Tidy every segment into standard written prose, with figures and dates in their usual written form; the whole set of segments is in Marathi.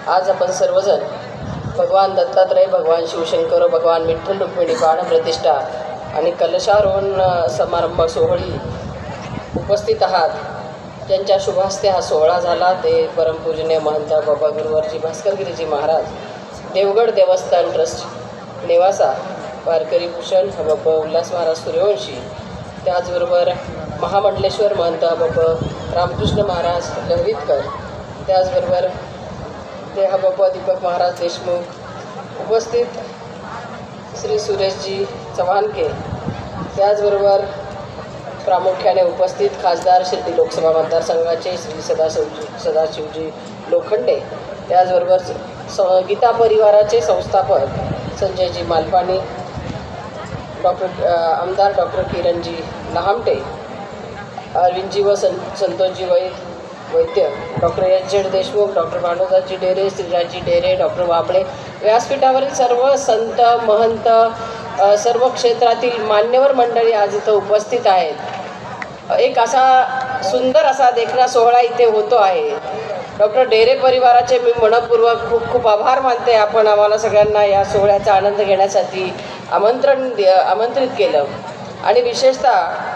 आज आपण सर्वजण भगवान दत्तात्रय, भगवान शिवशंकर, भगवान विठ्ठल रुक्मिणी प्राणप्रतिष्ठा आणि कलशारोहण समारंभ सोहळी उपस्थित आहात. ज्यांच्या शुभास्ते हा सोहळा झाला ते परमपूजनीय महंत बाबा गुरुवारजी भास्करगिरीजी महाराज, देवगड देवस्थान ट्रस्ट नेवासा, वारकरी भूषण बाबा उल्हास महाराज सूर्यवंशी, त्याचबरोबर महामंडलेश्वर महंत बाबा रामकृष्ण महाराज लहवीतकर, त्याचबरोबर बाबा दीपक महाराज देशमुख, उपस्थित श्री सुरेशजी चव्हाणके, त्याचबरोबर प्रामुख्याने उपस्थित खासदार शिर्डी लोकसभा मतदारसंघाचे श्री सदाशिवजी लोखंडे, त्याचबरोबर गीता परिवाराचे संस्थापक संजयजी मालपाणी, आमदार डॉक्टर किरणजी लहामटे, अरविंदजी व संतोषजी वैद्य, डॉक्टर एच.झेड. देशमुख, डॉक्टर भानुदासजी डेरे, श्रीराजजी डेरे, डॉक्टर वाबळे, व्यासपीठावरील सर्व संत महंत, सर्व क्षेत्रातील मान्यवर मंडळी आज इथं उपस्थित आहेत. एक असा सुंदर असा देखणा सोहळा इथे होतो आहे. डॉक्टर डेरे परिवाराचे मी मनपूर्वक खूप खूप आभार मानते. आपण आम्हाला सगळ्यांना या सोहळ्याचा आनंद घेण्यासाठी आमंत्रित केलं. आणि विशेषतः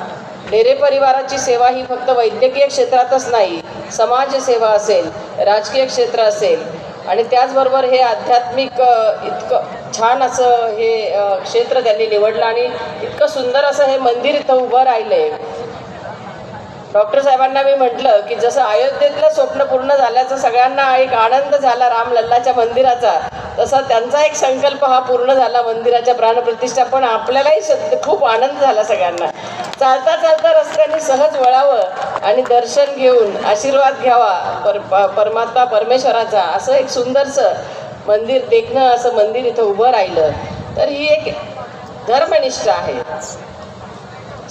डेरे परिवाराची सेवा ही फक्त वैद्यकीय क्षेत्रातच नाही, समाजसेवा असेल, राजकीय क्षेत्र असेल आणि त्याचबरोबर हे आध्यात्मिक इतकं छान असं हे क्षेत्र त्यांनी निवडलं आणि इतकं सुंदर असं हे मंदिर इथं उभं राहिलं आहे. डॉक्टर साहेबांना मी म्हटलं की जसं अयोध्येतलं स्वप्न पूर्ण झाल्याचा सगळ्यांना एक आनंद झाला रामलल्लाच्या मंदिराचा, तसा त्यांचा एक संकल्प हा पूर्ण झाला मंदिराच्या प्राणप्रतिष्ठा. पण आपल्यालाही खूप आनंद झाला सगळ्यांना. चालता चालता रस्त्याने सहज वळावं आणि दर्शन घेऊन आशीर्वाद घ्यावा परमात्मा परमेश्वराचा, असं एक सुंदरसं मंदिर देखणं असं मंदिर इथं उभं राहिलं. तर ही एक धर्मनिष्ठा आहे.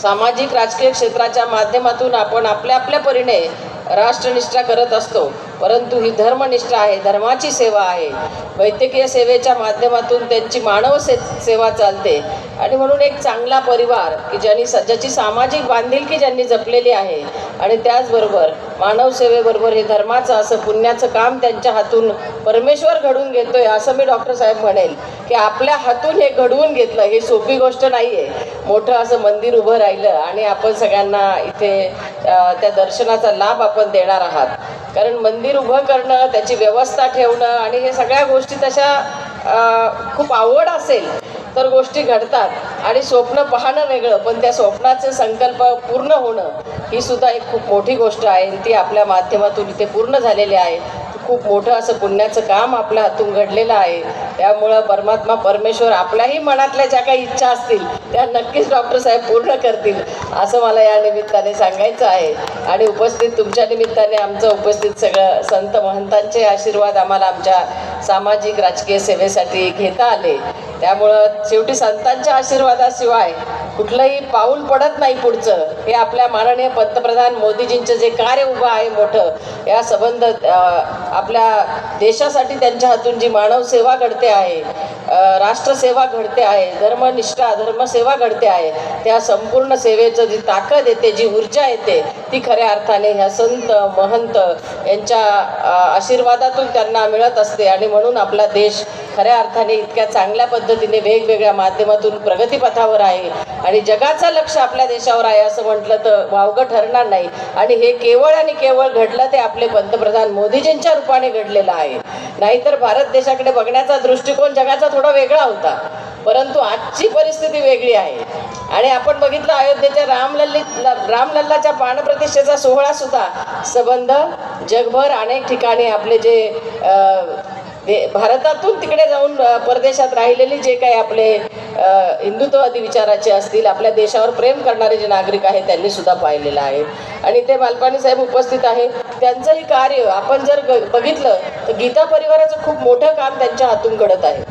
सामाजिक राजकीय क्षेत्राच्या माध्यमातून आपण आपल्या आपल्या परीने राष्ट्रनिष्ठा करत असतो, परंतु ही धर्मनिष्ठा आहे, धर्माची सेवा आहे. वैद्यकीय सेवेच्या माध्यमातून त्यांची मानव सेवा चालते. आणि म्हणून एक चांगला परिवार की ज्याची सामाजिक बांधिलकी ज्यांनी जपलेली आहे आणि त्याचबरोबर मानव सेवेबरोबर हे धर्माचं असं पुण्याचं काम त्यांच्या हातून परमेश्वर घडवून घेतोय, असं मी डॉक्टर साहेब म्हणेल की आपल्या हातून हे घडवून घेतलं हे सोपी गोष्ट नाही आहे. मोठं असं मंदिर उभं राहिलं आणि आपण सगळ्यांना इथे त्या दर्शनाचा लाभ आपण देणार आहात. कारण मंदिर उभं करणं, त्याची व्यवस्था ठेवणं आणि हे सगळ्या गोष्टी तशा खूप आवड असेल तर गोष्टी घडतात. आणि स्वप्न पाहणं वेगळं, पण त्या स्वप्नाचे संकल्प पूर्ण होणं ही सुद्धा एक खूप मोठी गोष्ट आहे. ती आपल्या माध्यमातून इथे पूर्ण झालेली आहे. खूप मोठं असं पुण्याचं काम आपल्या हातून घडलेलं आहे. त्यामुळं परमात्मा परमेश्वर आपल्याही मनातल्या ज्या काही इच्छा असतील त्या नक्कीच डॉक्टर साहेब पूर्ण करतील, असं मला या निमित्ताने सांगायचं आहे. आणि उपस्थित तुमच्या निमित्ताने आमचं उपस्थित सगळं संत महंतांचे आशीर्वाद आम्हाला आमच्या सामाजिक राजकीय सेवेसाठी घेता आले. त्यामुळं शेवटी संतांच्या आशीर्वादाशिवाय कुठलंही पाऊल पडत नाही पुढचं. हे आपल्या माननीय पंतप्रधान मोदीजींचं जे कार्य उभं आहे मोठं, या संबंध आपल्या देशासाठी त्यांच्या हातून जी मानव सेवा घडते आहे, राष्ट्रसेवा घडते आहे, धर्मनिष्ठा धर्मसेवा घडते आहे, त्या संपूर्ण सेवेचं जी ताकद येते, जी ऊर्जा येते, ती खऱ्या अर्थाने ह्या संत महंत यांच्या आशीर्वादातून त्यांना मिळत असते. आणि म्हणून आपला देश खऱ्या अर्थाने इतक्या चांगल्या पद्धतीने वेगवेगळ्या माध्यमातून प्रगतीपथावर आहे आणि जगाचं लक्ष आपल्या देशावर आहे असं म्हटलं तर वावगं ठरणार नाही. आणि हे केवळ आणि केवळ घडलं ते आपले पंतप्रधान मोदीजींच्या रूपाने घडलेलं आहे. नाहीतर भारत देशाकडे बघण्याचा दृष्टिकोन जगाचा थोडा वेगळा होता, परंतु आजची परिस्थिती वेगळी आहे. आणि आपण बघितलं अयोध्येच्या रामलल्लाच्या प्राणप्रतिष्ठेचा सोहळा सुद्धा संबंध जगभर अनेक ठिकाणी आपले जे भारतातून तिकडे जाऊन परदेशात राहिलेली जे काही आपले हिंदुत्ववादी विचाराचे असतील, आपल्या देशावर प्रेम करणारे जे नागरिक आहेत त्यांनी सुद्धा पाहिलेलं आहे. आणि ते मालपाणी साहेब उपस्थित आहे. त्यांचंही कार्य आपण जर बघितलं तर गीता परिवाराचं खूप मोठं काम त्यांच्या हातून घडत आहे.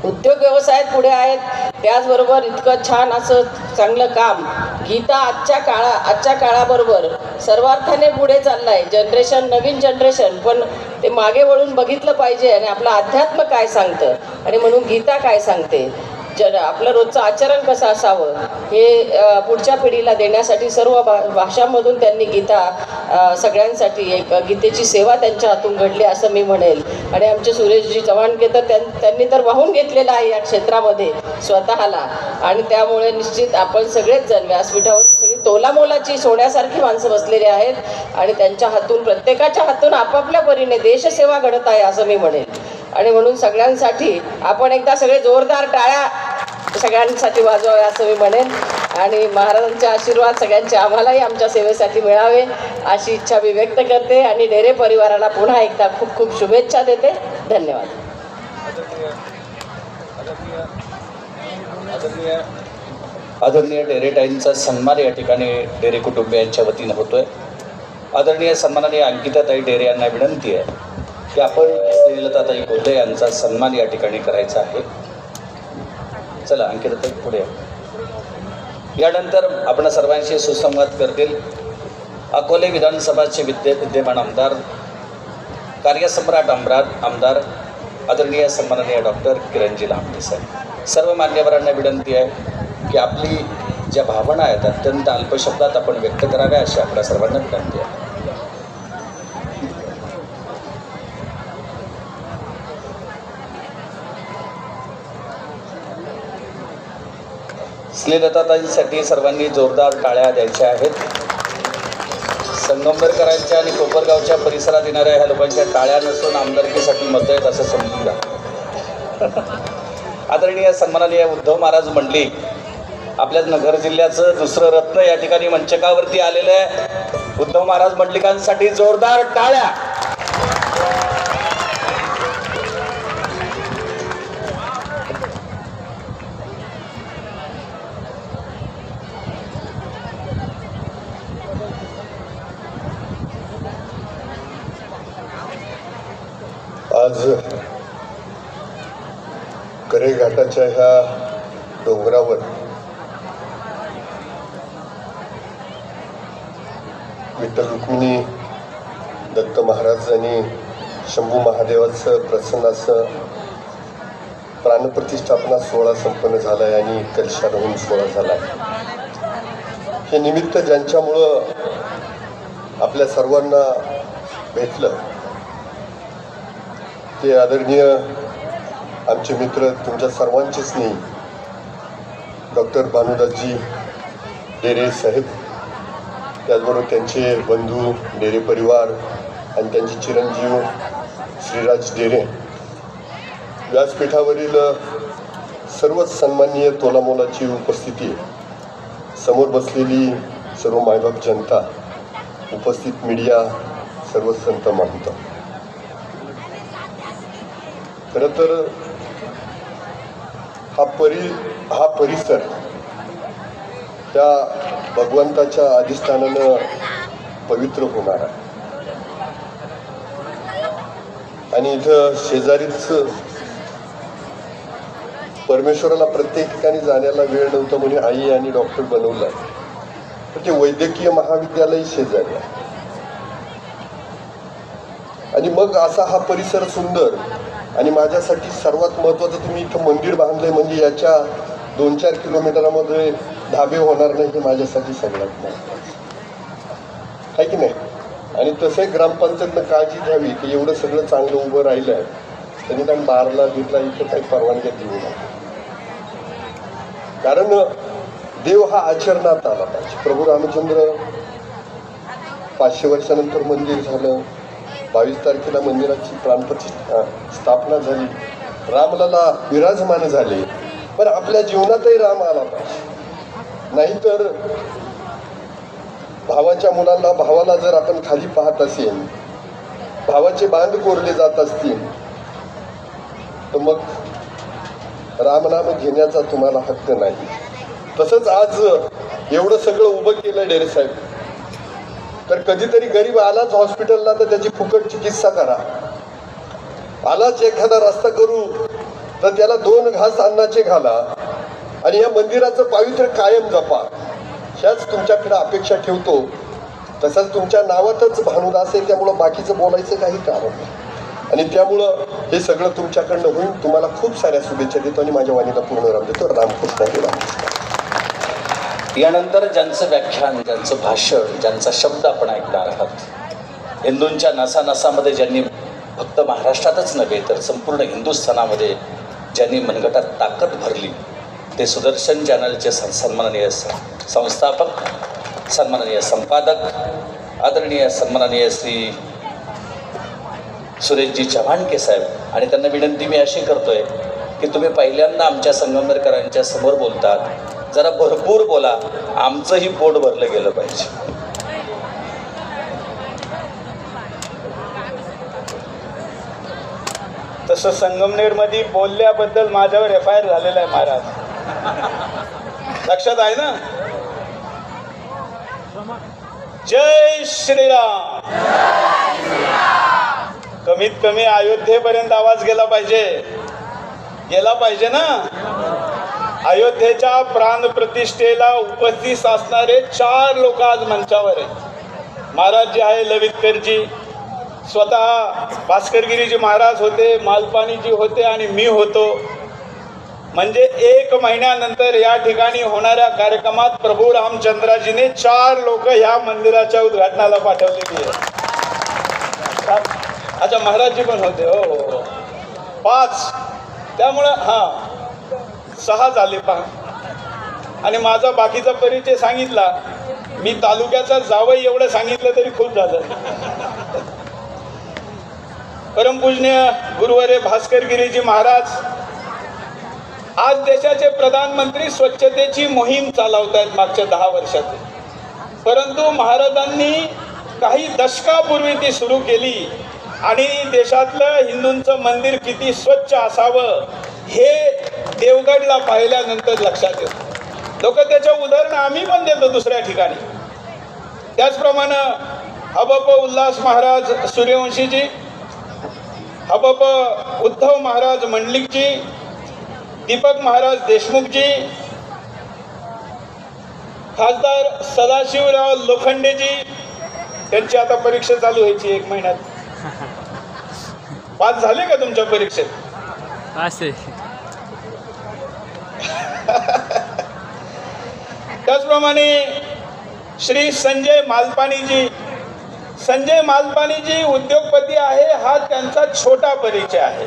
उद्योग व्यवसायात पुढे आहेत, त्याचबरोबर इतकं छान असं चांगलं काम गीता आजच्या काळाबरोबर सर्वार्थाने पुढे चाललं आहे. जनरेशन, नवीन जनरेशन पण ते मागे वळून बघितलं पाहिजे आणि आपलं अध्यात्म काय सांगतं आणि म्हणून गीता काय सांगते. आपलं रोजचं आचरण कसं असावं हे पुढच्या पिढीला देण्यासाठी सर्व भाषांमधून त्यांनी गीता सगळ्यांसाठी एक गीतेची सेवा त्यांच्या हातून घडली असं मी म्हणेल. आणि आमचे सुरेशजी चव्हाणके तर त्यांनी तर वाहून घेतलेलं आहे या क्षेत्रामध्ये स्वतःला. आणि त्यामुळे निश्चित आपण सगळेच जण व्यासपीठावर सगळी तोलामोलाची सोन्यासारखी माणसं बसलेली आहेत आणि त्यांच्या हातून प्रत्येकाच्या हातून आपापल्या परीने देशसेवा घडत आहे असं मी म्हणेल. आणि म्हणून सगळ्यांसाठी आपण एकदा सगळे जोरदार टाळ्या सगळ्यांसाठी वाजवावे असं मी म्हणेन. आणि महाराजांचे आशीर्वाद सगळ्यांचे आम्हालाही आमच्या सेवेसाठी मिळावे अशी इच्छा मी व्यक्त करते आणि डेरे परिवाराला पुन्हा एकदा खूप खूप शुभेच्छा देते. धन्यवाद. आदरणीय डेरेटाईंचा सन्मान या ठिकाणी डेरे कुटुंबियांच्या वतीनं होतोय. आदरणीय सन्माननीय अंकिताताई डेरे यांना विनंती आहे की आपण श्रीलताताई कोल्हे यांचा सन्मान या ठिकाणी करायचा आहे. चला अंकिताताई पुढे या. यानंतर आपण सर्वांशी सुसंवाद करतील अकोले विधानसभाचे विद्यमान आमदार, कार्यसम्राट आमदार आदरणीय सन्माननीय डॉक्टर किरणजी लांबे साहेब. सर्व मान्यवरांना विनंती आहे की आपली ज्या भावना आहेत अत्यंत अल्प शब्दात आपण व्यक्त कराव्या अशी आपल्या सर्वांना विनंती आहे. श्रीलताताईंसाठी सर्वांनी जोरदार टाळ्या द्यायच्या आहेत. संगमनेरकरांच्या आणि कोपरगावच्या परिसरात येणाऱ्या ह्या लोकांच्या टाळ्या नसून आमदारकीसाठी मतं आहेत असं समजून घ्या. आदरणीय सन्माननीय उद्धव महाराज मंडळी, आपल्या नगर जिल्ह्याचं दुसरं रत्न या ठिकाणी मंचकावरती आलेलं आहे. उद्धव महाराज मंडलिकांसाठी जोरदार टाळ्या. आज करेघाटाच्या ह्या डोंगरावर विठ्ठल रुक्मिणी दत्त महाराज आणि शंभू महादेवाचं प्रसन्न असं प्राणप्रतिष्ठापना सोहळा संपन्न झाला आहे आणि कलशारोहण सोहळा झाला आहे. हे निमित्त ज्यांच्यामुळं आपल्या सर्वांना भेटलं ते आदरणीय आमचे मित्र, तुमच्या सर्वांचेच नाही, डॉक्टर भानुदासजी डेरे साहेब, त्याचबरोबर त्यांचे बंधू डेरे परिवार आणि त्यांचे चिरंजीव श्रीराज डेरे, व्यासपीठावरील सर्वच सन्माननीय तोलामोलाची उपस्थिती, समोर बसलेली सर्व मायबाप जनता, उपस्थित मीडिया, सर्व संत महंत. खरं तर हा परिसर त्या भगवंताच्या अधिष्ठानानं पवित्र होणार आहे. आणि इथं शेजारीच परमेश्वराला प्रत्येक ठिकाणी जाण्याला वेळ नव्हता म्हणून आई आणि डॉक्टर बनवलं आहे. तर ते वैद्यकीय महाविद्यालय शेजारी आहे. आणि मग असा हा परिसर सुंदर. आणि माझ्यासाठी सर्वात महत्त्वाचं, तुम्ही इथं मंदिर बांधलंय म्हणजे याच्या 2-4 किलोमीटरमध्ये धाबे होणार नाही, हे माझ्यासाठी सगळ्यात महत्त्वाचं आहे की नाही. आणि तसे ग्रामपंचायतनं काळजी घ्यावी की एवढं सगळं चांगलं उभं राहिलं आहे, त्यांनी काही बारला घेतला इथं काही परवानग्या देऊ नये. कारण देव हा आचरणात आला पाहिजे. प्रभू रामचंद्र 500 वर्षानंतर मंदिर झालं. 22 तारखेला मंदिराची प्राणप्रतिष्ठा स्थापना झाली. रामलला विराजमान झाले. पण आपल्या जीवनातही राम आला पाहिजे. नाहीतर भावाच्या मुलांना, भावाला जर आपण खाली पाहत असेल, भावाचे बांध कोरले जात असतील, तर मग रामनाम घेण्याचा तुम्हाला हक्क नाही. तसंच आज एवढं सगळं उभं केलं डेरे साहेब, तर कधीतरी गरीब आलाच हॉस्पिटलला तर त्याची फुकट चिकित्सा करा. आलाच एखादा रस्ता करू तर त्याला 2 घास अन्नाचे घाला आणि या मंदिराचं पावित्र्य कायम जपा. ह्याच तुमच्याकडे अपेक्षा ठेवतो. तसंच तुमच्या नावातच भानुदास आहे, त्यामुळं बाकीचं बोलायचं काही कारण नाही. आणि त्यामुळं हे सगळं तुमच्याकडनं होईल. तुम्हाला खूप साऱ्या शुभेच्छा देतो आणि माझ्या वाणीला पूर्णविराम देतो. रामकृष्ण हरी रामकृष्ण. यानंतर ज्यांचं व्याख्यान, ज्यांचं भाषण, ज्यांचा शब्द आपण ऐकणार आहात, हिंदूंच्या नसानसामध्ये ज्यांनी फक्त महाराष्ट्रातच नव्हे तर संपूर्ण हिंदुस्थानामध्ये ज्यांनी मनगटात ताकद भरली, ते सुदर्शन चॅनलचे सन्माननीय संस्थापक, सन्माननीय संपादक, आदरणीय सन्माननीय श्री सुरेशजी चव्हाणके साहेब. आणि त्यांना विनंती मी अशी करतोय की तुम्ही पहिल्यांदा आमच्या संगमनेरकरांच्या समोर बोलतात, जरा भरपूर बोला, आमचंही पोट भरलं गेलं पाहिजे. तसं संगमनेरमध्ये बोलल्याबद्दल माझ्यावर FIR झालेला आहे महाराज, लक्षात आहे ना. जय श्रीराम. कमीत कमी अयोध्येपर्यंत आवाज गेला पाहिजे ना. अयोध्येच्या प्राण प्रतिष्ठेला उपस्थित असणारे 4 लोक आज मंचावर आहेत. महाराज जे आहे लवितकरजी, स्वतः भास्करगिरीजी महाराज होते, मालपाणीजी होते आणि मी होतो. म्हणजे 1 महिन्यानंतर या ठिकाणी होणाऱ्या कार्यक्रमात प्रभू रामचंद्राजीने 4 लोक ह्या मंदिराच्या उद्घाटनाला पाठवलेली आहे. अच्छा, महाराजजी पण होते. हो 5, त्यामुळं 6 झाले पहा. आणि माझा बाकीचा परिचय सांगितला, मी तालुक्याचा जावई एवढं सांगितलं तरी खूप झालं. परमपूजनीय गुरुवर्य भास्करगिरीजी महाराज आज देशाचे प्रधानमंत्री स्वच्छतेची मोहीम चालवत आहेत मागच्या 10 वर्षात. परंतु महाराजांनी काही दशकापूर्वी ती सुरू केली आणि देशातलं हिंदूंचं मंदिर किती स्वच्छ असावं हे देवगडला पाहिल्यानंतर लक्षात येतं. लोक त्याच्या उदाहरण आम्ही पण देतो दुसऱ्या ठिकाणी. त्याचप्रमाणे हबप उल्हास महाराज सूर्यवंशीजी, हबप उद्धव महाराज मंडलिकजी, दीपक महाराज देशमुखजी, खासदार सदाशिवराव लोखंडेजी, त्यांची आता परीक्षा चालू व्हायची 1 महिन्यात. पास झाले का तुमच्या परीक्षेत? त्याचप्रमाणे श्री संजय मालपाणीजी. संजय मालपाणीजी उद्योगपती आहे, हा त्यांचा छोटा परिचय आहे.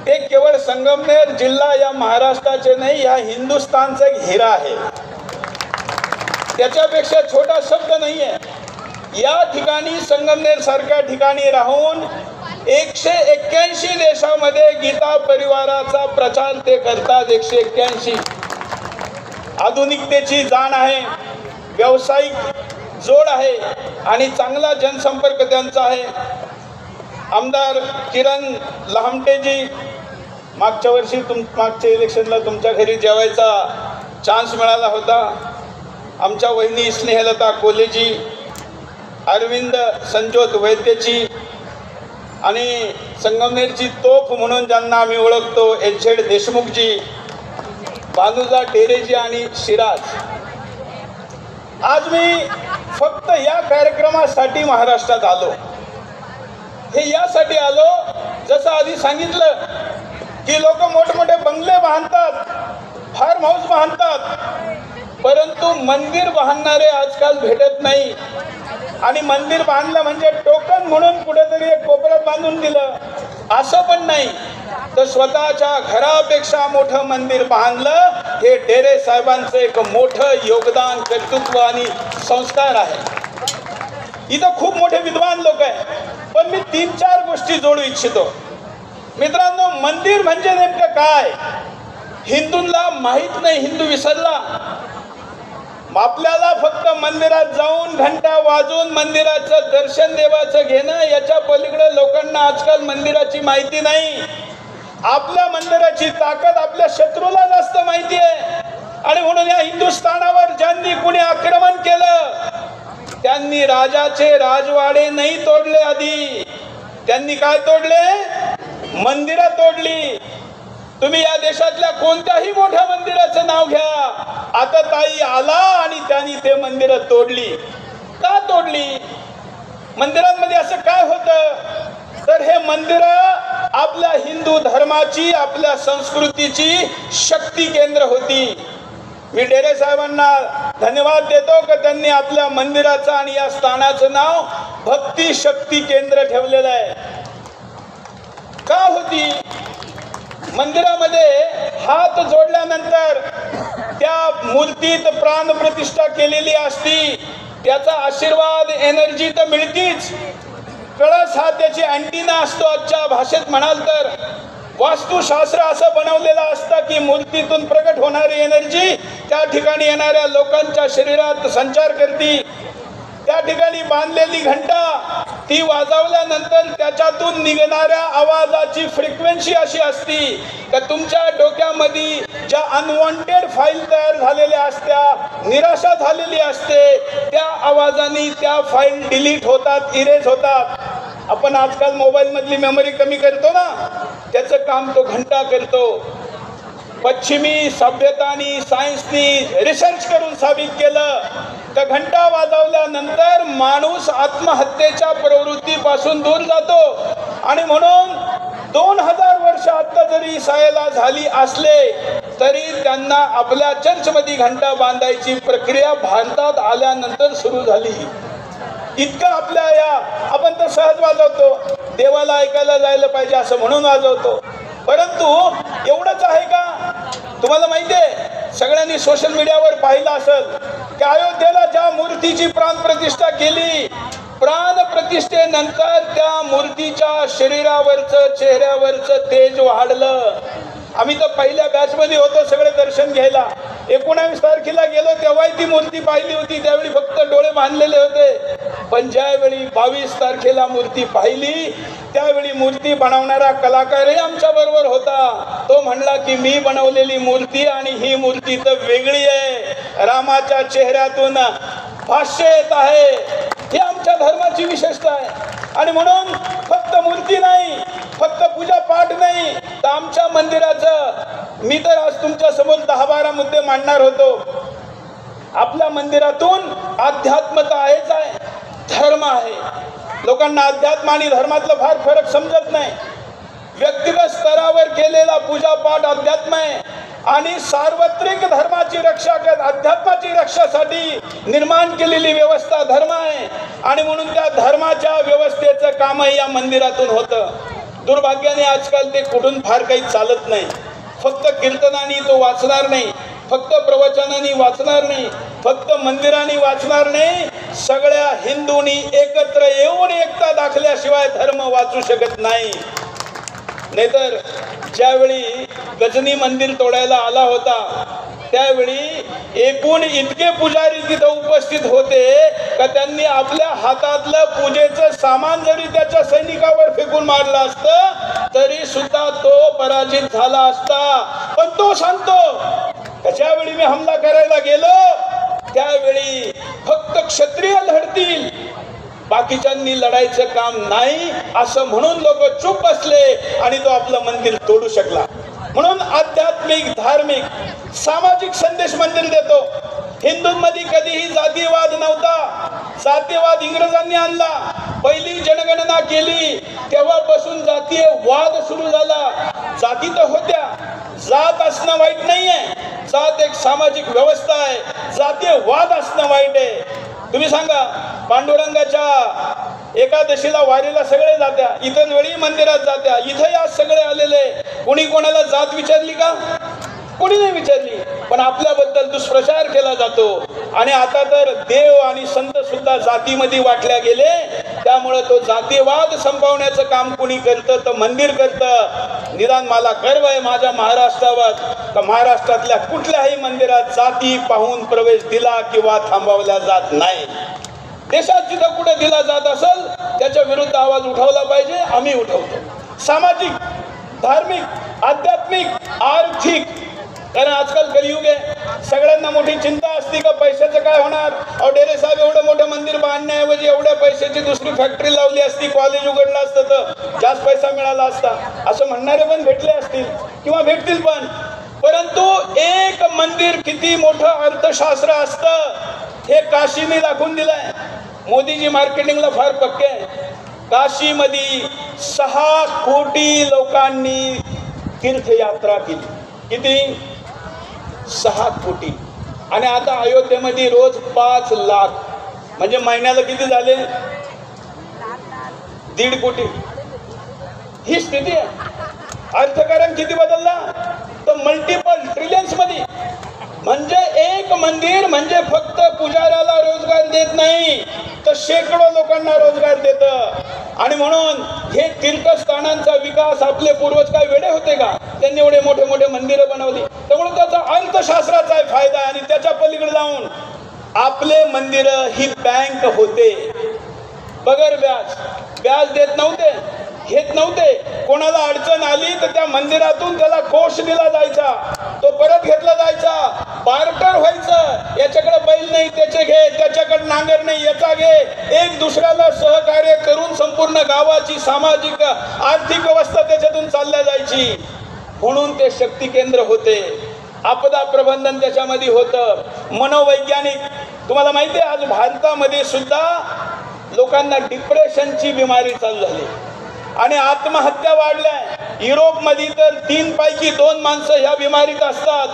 ते केवळ संगमनेर जिल्हा या महाराष्ट्राचे नाही, या हिंदुस्थानचा एक हिरा आहे. त्याच्यापेक्षा छोटा शब्द नाही आहे. या ठिकाणी संगमनेर सारख्या ठिकाणी राहून 181 देशामध्ये गीता परिवाराचा प्रचार ते करतात. 181. आधुनिकतेची जाण आहे, व्यावसायिक जोड आहे आणि चांगला जनसंपर्क त्यांचा आहे. आमदार किरण लहामटेजी, मागच्या वर्षी मागच्या इलेक्शनला तुमच्या घरी जेवायचा चान्स मिळाला होता. आमच्या वहिनी स्नेहलता कोलेजी, अरविंद संजोत वैद्यजी आणि संगमनेरची तोफ म्हणून ज्यांना आम्ही ओळखतो HZ देशमुखजी, भानुजा टेरेजी आणि शिराज. आज मी फक्त या कार्यक्रमासाठी महाराष्ट्रात आलो. हे यासाठी आलो, जसं आधी सांगितलं की लोक मोठमोठे बंगले बांधतात, फार्म हाऊस बांधतात, परंतु मंदिर बांधणारे आजकाल भेटत नाही. आणि मंदिर बांधलं म्हणजे टोकन म्हणून कुठेतरी एक कोपऱ्यात बांधून दिलं असं पण नाही, तर स्वतःच्या घरापेक्षा मोठं मंदिर बांधलं. हे डेरे साहेबांचं एक मोठं योगदान, कर्तृत्व आणि संस्कार आहे. इथं खूप मोठे विद्वान लोक आहेत, पण मी 3-4 गोष्टी जोडू इच्छितो. मित्रांनो, मंदिर म्हणजे नेमकं काय हिंदूंना माहीत नाही. हिंदू विसरला. आपल्याला फक्त मंदिरात जाऊन घंटा वाजून मंदिराचं दर्शन देवाचं घेणं, याच्या पलीकडे लोकांना आजकाल मंदिराची माहिती नाही. आपल्या मंदिराची ताकद आपल्या शत्रूला जास्त माहिती आहे. आणि म्हणून या हिंदुस्थानावर ज्यांनी कुणी आक्रमण केलं त्यांनी राजाचे राजवाडे नाही तोडले. आधी त्यांनी काय तोडले? मंदिरं तोडली. तुम्ही या देशातल्या कोणत्याही मोठ्या मंदिराचं नाव घ्या, आता ताई आला आणि त्यांनी ते मंदिरं तोडली. का तोडली? मंदिरांमध्ये असं काय होतं तर हे मंदिर आपल्या हिंदू धर्माची, आपल्या संस्कृतीची शक्ती केंद्र होती. मी डेरे साहेबांना धन्यवाद देतो की त्यांनी आपल्या मंदिराचं आणि या स्थानाचं नाव भक्ती शक्ती केंद्र ठेवलेलं आहे. का होती? मंदिरामध्ये हात जोडल्यानंतर त्या मूर्तीत प्राणप्रतिष्ठा केलेली असती, त्याचा आशीर्वाद एनर्जी तर मिळतीच. कळस हा त्याची अँटिना असतो. आजच्या भाषेत म्हणाल तर वास्तुशास्त्र असं बनवलेलं असतं की मूर्तीतून प्रगट होणारी एनर्जी त्या ठिकाणी येणाऱ्या लोकांच्या शरीरात संचार करते. त्या ठिकाणी बांधलेली घंटा ती वाजवल्यानंतर त्याच्यातून निघणाऱ्या आवाजाची फ्रिक्वेन्सी अशी असती की तुमच्या डोक्यामध्ये ज्या अनवॉन्टेड फाईल तयार झालेल्या असत्या, निराशा झालेली असते, त्या आवाजाने त्या फाईल डिलीट होतात, इरेज होतात. आपण आजकाल मोबाईलमधली मेमरी कमी करतो ना, त्याचं काम तो घंटा करतो. पश्चिमी सभ्यतानी सायन्सनी रिसर्च करून साबित केलं तर घंटा वाजवल्यानंतर माणूस आत्महत्येच्या प्रवृत्तीपासून दूर जातो. आणि म्हणून 2000 वर्ष आता जरी इस्रायलला झाली असले तरी त्यांना आपल्या चर्चमध्ये घंटा बांधायची प्रक्रिया भारतात आल्यानंतर सुरू झाली. इतकं आपल्या आपण तर सहज वाजवतो, देवाला ऐकायला जायला पाहिजे असं म्हणून वाजवतो. परंतु एवढंच आहे का? तुम्हाला माहिती आहे, सगळ्यांनी सोशल मीडियावर पाहिलं असेल की अयोध्येला ज्या मूर्तीची प्राणप्रतिष्ठा केली, प्राणप्रतिष्ठेनंतर त्या मूर्तीच्या शरीरावरचं, चेहऱ्यावरचं तेज वाढलं. आम्ही तर पहिल्या बॅचमध्ये होतो सगळे दर्शन घ्यायला. 19 तारखेला गेलो तेव्हाही ती मूर्ती पाहिली होती, त्यावेळी फक्त डोळे बांधलेले होते. पण ज्यावेळी 22 तारखेला मूर्ती पाहिली त्यावेळी मूर्ती बनवणारा कलाकारही आमच्या बरोबर होता. तो म्हणला की मी बनवलेली मूर्ती आणि ही मूर्ती तर वेगळी आहे, रामाच्या चेहऱ्यातून भाष्य येत आहे. ही आमच्या धर्माची विशेषता आहे. आणि म्हणून फक्त मूर्ती नाही, फक्त पूजा पाठ नाही, तर आमच्या मंदिराचं मी तर आज तुमच्या समोर 10-12 मुद्दे मांडणार होतो. आपल्या मंदिरातून अध्यात्मता आहेच आहे, धर्म आहे. लोकांना अध्यात्म आणि धर्मातलं फार फरक समजत नाही. व्यक्तिगत स्तरावर केलेला पूजापाठ अध्यात्म आहे आणि सार्वत्रिक धर्माची रक्षा अध्यात्माची रक्षासाठी निर्माण केलेली व्यवस्था धर्म आहे. आणि म्हणून त्या धर्माच्या व्यवस्थेचं कामही या मंदिरातून होतं. दुर्भाग्याने आजकाल ते कुठून फार काही चालत नाही. फक्त कीर्तनाने तो वाचणार नाही, फक्त प्रवचनाने वाचणार नाही, फक्त मंदिराने वाचणार नाही. सगळ्या हिंदूंनी एकत्र येऊन एकता दाखल्याशिवाय धर्म वाचू शकत नाही. नाहीतर ज्यावेळी गजनी मंदिर तोडायला आला होता त्यावेळी एकूण इतके पुजारी तिथं उपस्थित होते का त्यांनी आपल्या हातातलं पूजेचं सामान जरी त्याच्या सैनिकावर फेकून मारलं असतं तरी सुद्धा तो पराजित झाला असता. पण तो सांगतो ज्यावेळी मी हमला करायला गेलो त्यावेळी फक्त क्षत्रिय लढतील, बाकीच्यांनी लढायचं काम नाही असं म्हणून लोक चूप बसले आणि तो आपलं मंदिर तोडू शकला. म्हणून आध्यात्मिक, धार्मिक, सामाजिक संदेश मंदिर देतो. हिंदूंमध्ये कधीही जातीवाद नव्हता. जातीवाद इंग्रजांनी आणला. पहिली जनगणना केली तेव्हापासून जातीय वाद सुरू झाला. जाती तर होत्या, जात असणं वाईट नाहीये, जात एक सामाजिक व्यवस्था आहे. जातीय वाद असणं वाईट आहे. तुम्ही सांगा, पांडुरंगाच्या एकादशीला वारीला सगळे जात्या, इतर वेळी मंदिरात जात्या, इथं या सगळे आलेले. कोणी कोणाला जात विचारली का? कोणी नाही विचारली. पण आपल्याबद्दल दुष्प्रचार केला जातो. आणि आता तर देव आणि संत सुद्धा जातीमध्ये वाटल्या गेले. त्यामुळे तो जातीवाद संपवण्याचं काम कोणी करतं तर मंदिर करतं. निदान मला गर्व आहे माझ्या महाराष्ट्रावर तर महाराष्ट्रातल्या कुठल्याही मंदिरात जाती पाहून प्रवेश दिला किंवा थांबवला जात नाही. देशात जिथं कुठे दिला जात असेल त्याच्या विरुद्ध आवाज उठवला पाहिजे. आम्ही उठवतो. सामाजिक, धार्मिक, आध्यात्मिक, आर्थिक. कारण आजकाल कलियुग आहे. सगळ्यांना मोठी चिंता असते का पैशाचं काय होणार. अहो डेरे साहेब, एवढं मोठं मंदिर बांधण्याऐवजी एवढ्या पैशाची दुसरी फॅक्टरी लावली असती, कॉलेज उघडलं असतं तर जास्त पैसा मिळाला असता असं म्हणणारे पण भेटले असतील किंवा भेटतील पण. परंतु एक मंदिर किती मोठं अर्थशास्त्र असतं हे काशीने दाखवून दिलंय. मोदीजी मार्केटिंगला फार पक्के आहे. काशीमध्ये 6 कोटी लोकांनी तीर्थयात्रा केली. किती? 6 कोटी. आणि आता अयोध्येमध्ये रोज 5 लाख, म्हणजे महिन्याला किती झाले? 1.5 कोटी. ही स्थिती आहे. अर्थकारण किती बदलला? तर मल्टिपल ट्रिलियन्स मध्ये. म्हणजे एक मंदिर म्हणजे फक्त पुजाऱ्याला रोजगार देत नाही, तर शेकडो लोकांना रोजगार देतं. आणि म्हणून हे तीर्थस्थानांचा विकास, आपले पूर्वज काय वेडे होते का? त्यांनी एवढे मोठे मोठे मंदिरं बनवली. त्यामुळे त्याचा अर्थशास्त्राचा फायदा. आणि त्याच्या पलीकडे जाऊन आपले मंदिरं ही बँक होते, बगर व्याज देत नव्हते, घेत नव्हते. कोणाला अडचण आली तर त्या मंदिरातून त्याला कोष दिला जायचा, तो परत घेतला जायचा, बार्टर व्हायचं. याच्याकडे बैल नाही त्याचे घे, त्याच्याकडे नांगर नाही याचा घे. एक दुसऱ्याला सहकार्य करून संपूर्ण गावाची सामाजिक आर्थिक व्यवस्था त्याच्यातून चालल्या जायची. म्हणून ते शक्ती केंद्र होते. आपदा प्रबंधन त्याच्यामध्ये होतं. मनोवैज्ञानिक, तुम्हाला माहिती आहे आज भारतामध्ये सुद्धा लोकांना डिप्रेशनची बिमारी चालू झाली आणि आत्महत्या वाढल्या. युरोपमध्ये तर 3 पैकी 2 माणसं ह्या बिमारीत असतात.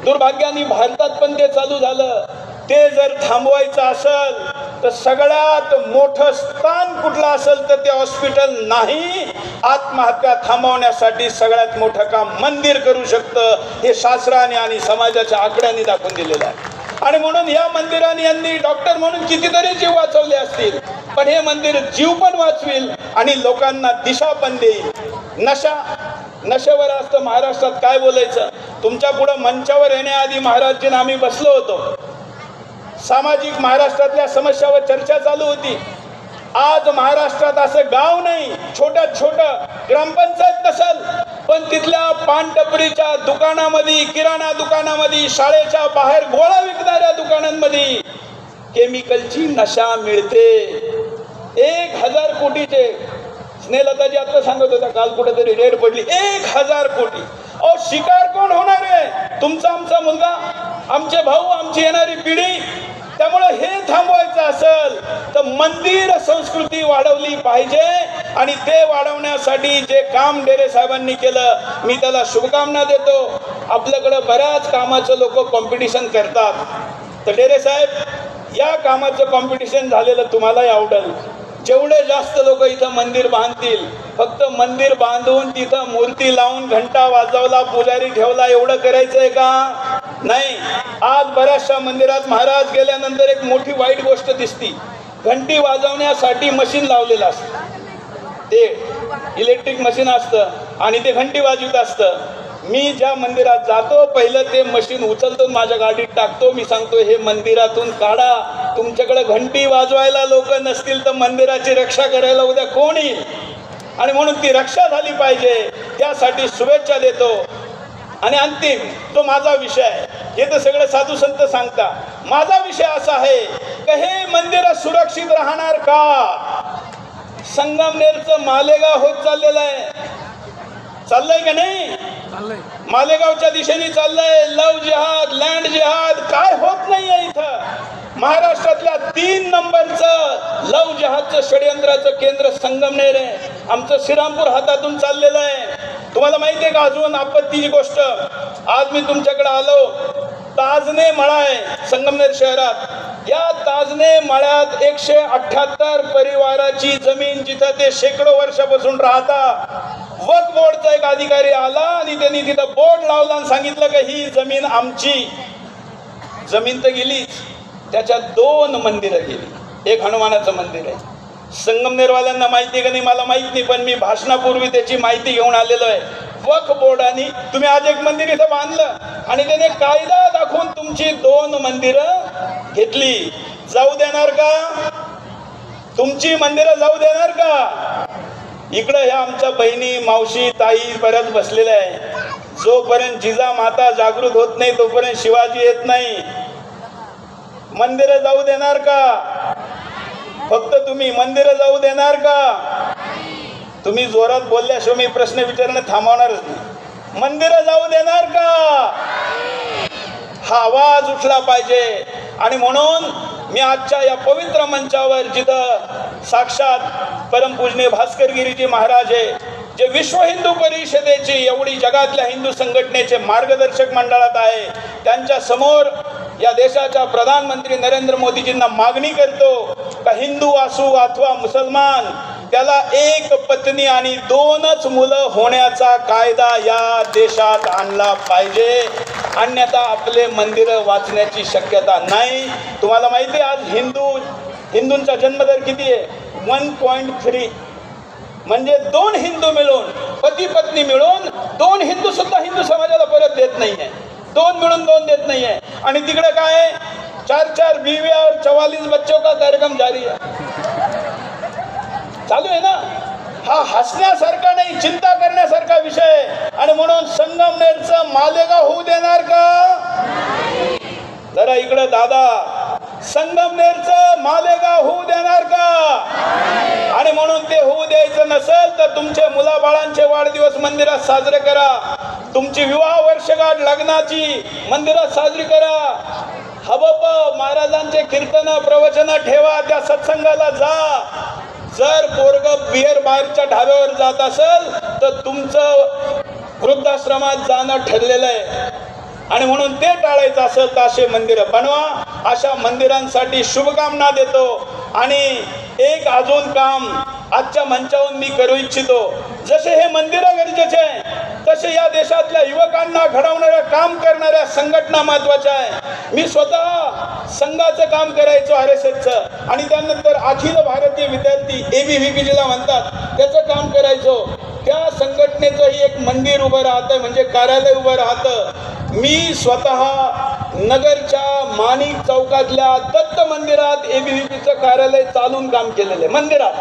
दुर्भाग्याने भारतात पण ते चालू झालं. ते जर थांबवायचं असेल तर सगळ्यात मोठं स्थान कुठलं असेल तर ते हॉस्पिटल नाही. आत्महत्या थांबवण्यासाठी सगळ्यात मोठं काम मंदिर करू शकतं, हे शास्त्राने आणि समाजाच्या आकड्यांनी दाखवून दिलेलं आहे. आणि म्हणून या मंदिराने यांनी डॉक्टर म्हणून कितीतरी जीव वाचवले असतील, पण हे मंदिर जीव पण वाचवेल आणि लोकांना दिशा पण देईल. नशेवर असतं महाराष्ट्रात काय बोलायचं. तुमच्या पुढं मंचावर येण्याआधी महाराजजींना आम्ही बसलो होतो. सामाजिक महाराष्ट्रातल्या समस्यावर चर्चा चालू होती. आज महाराष्ट्रात असं गाव नाही, छोट्यात छोटं ग्रामपंचायत नसल, पण तिथल्या पानटपरीच्या दुकानामध्ये, किराणा दुकानामध्ये, शाळेच्या बाहेर गोळा विकणाऱ्या दुकानांमध्ये केमिकलची नशा मिळते. 1000 कोटीचे, स्नेहलताजी आता सांगत होता काल कुठेतरी रेड पडली, 1000 कोटी. अहो शिकार कोण होणार आहे? तुमचा आमचा मुलगा, आमचे भाऊ, आमची येणारी पिढी. त्यामुळे हे थांबवायचं असेल तर मंदिर संस्कृती वाढवली पाहिजे. आणि ते वाढवण्यासाठी जे काम डेरे साहेबांनी केलं, मी त्याला शुभकामना देतो. आपल्याकडं बऱ्याच कामाचं लोक कॉम्पिटिशन करतात, तर डेरे साहेब या कामाचं कॉम्पिटिशन झालेलं तुम्हालाही आवडेल. जेवढे जास्त लोक इथं मंदिर बांधतील, फक्त मंदिर बांधून तिथं मूर्ती लावून घंटा वाजवला, पुजारी ठेवला, एवढं करायचंय का? नाही. आज बऱ्याचशा मंदिरात महाराज गेल्यानंतर एक मोठी वाईट गोष्ट दिसती. घंटी वाजवण्यासाठी मशीन लावलेलं असतं, ते इलेक्ट्रिक मशीन असतं आणि ते घंटी वाजवत असतं. मी ज्या मंदिरात जातो पहिलं ते मशीन उचलतो, माझ्या गाडीत टाकतो. मी सांगतो हे मंदिरातून काढा. तुमच्याकडे घंटी वाजवायला लोक नसतील तर मंदिराची रक्षा करायला उद्या कोण येईल? आणि म्हणून ती रक्षा झाली पाहिजे, त्यासाठी शुभेच्छा देतो. आणि अंतिम तो माझा विषय आहे, हे तर सगळे साधू संत सांगता. माझा विषय असा आहे की हे मंदिर सुरक्षित राहणार का? संगमनेरचं मालेगाव होत चाललेलं आहे, चाललंय का नाही? मालेगावच्या दिशेने चाललंय. लव जिहाद, लँड जिहाद काय होत नाहीये इथं. महाराष्ट्रातल्या 3 नंबरचं लव जिहादचं षडयंत्राचं केंद्र संगमनेर आहे. आमचं श्रीरामपूर हातातून चाललेलं आहे. तुम्हाला माहिती आहे का अजून आपत्तीची गोष्ट? आज मी तुमच्याकडे आलो, ताजने मळा आहे संगमनेर शहरात. या ताजने मळ्यात 178 परिवाराची जमीन, जिथं ते शेकडो वर्षापासून राहतात. वक्फ बोर्डचा एक अधिकारी आला आणि त्यांनी तिथं बोर्ड लावला आणि सांगितलं की ही जमीन आमची. जमीन तर गेलीच, त्याच्यात 2 मंदिरं गेली. एक हनुमानाचं मंदिर आहे. संगमनेरवाल्यांना माहिती आहे का नाही मला माहित नाही, पण मी भाषणापूर्वी त्याची माहिती घेऊन आलेलो आहे. वक्फ बोर्डाने तुम्ही आज एक मंदिर इथं बांधलं आणि त्याने कायदा दाखवून तुमची 2 मंदिरं घेतली. जाऊ देणार का? तुमची मंदिरं जाऊ देणार का? इकडं ह्या आमच्या बहिणी, मावशी, ताई बऱ्याच बसलेल्या आहे. जोपर्यंत जिजा माता जागृत होत नाही तोपर्यंत शिवाजी येत नाही. मंदिरं जाऊ देणार का? फक्त तुम्ही मंदिरं जाऊ देणार का? तुम्ही जोरात बोलल्याशिवाय मी प्रश्न विचारणं थांबवणारच नाही. मंदिरं जाऊ देणार का? हा आवाज उठला पाहिजे. आणि म्हणून मी आजच्या या पवित्र मंचावर जिथं साक्षात परमपूजनीय भास्करगिरीजी महाराज आहे, जे विश्व हिंदू परिषदेची एवढी जगातल्या हिंदू संघटनेचे मार्गदर्शक मंडळात आहे, त्यांच्या समोर या देशाच्या प्रधानमंत्री नरेंद्र मोदीजींना मागणी करतो का हिंदू असू अथवा मुसलमान त्याला एक पत्नी आणि 2च मुलं होण्याचा कायदा या देशात आणला पाहिजे, अन्यथा आपले मंदिरं वाचण्याची शक्यता नाही. तुम्हाला माहिती आहे आज हिंदूंचा जन्मदर किती आहे? 1.3. म्हणजे 2 हिंदू मिळून, पती पत्नी मिळून 2 हिंदू सुद्धा हिंदू समाजाला परत देत नाहीये. 2 मिळून 2 देत नाहीये. आणि तिकडे काय आहे? 4 बीवियां और 44 बच्चों का कार्यक्रम जारी है, चालू आहे ना. हा हसण्यासारखा नाही, चिंता करण्यासारखा विषय. आणि म्हणून संगमनेरचं मालेगाव होऊ देणार का? जरा इकडे दादा, संगमनेरचं मालेगाव होऊ देणार का? आणि म्हणून ते होऊ द्यायचं नसेल तर तुमच्या मुलाबाळांचे वाढदिवस मंदिरात साजरे करा, तुमची विवाह वर्षगाठ लग्नाची मंदिरात साजरी करा. हबप महाराजांचे कीर्तन प्रवचन ठेवा, त्या सत्संगाला जा. जर पोरग बिअर बारच्या ढाब्यावर जात असेल तर तुमचं वृद्धाश्रमात जाणं ठरलेलं आहे. आणि म्हणून ते टाळायचं असेल तर असे मंदिरं बनवा. अशा मंदिरांसाठी शुभकामना देतो. आणि एक अजून काम आजच्या मंचावरून मी करू इच्छितो. जसे हे मंदिरं गरजेचे आहे तसे या देशातल्या युवकांना घडवणाऱ्या काम करणाऱ्या संघटना महत्वाच्या आहे. मी स्वतः संघाचं काम करायचो RSSचं, आणि त्यानंतर अखिल भारतीय विद्यार्थी ABVP जिला म्हणतात त्याचं काम करायचो. त्या संघटनेचंही एक मंदिर उभं राहतं, म्हणजे कार्यालय उभं राहतं. मी स्वतः नगरच्या माणिक चौकातल्या दत्त मंदिरात ABVPचं कार्यालय चालून काम केलेलं आहे. मंदिरात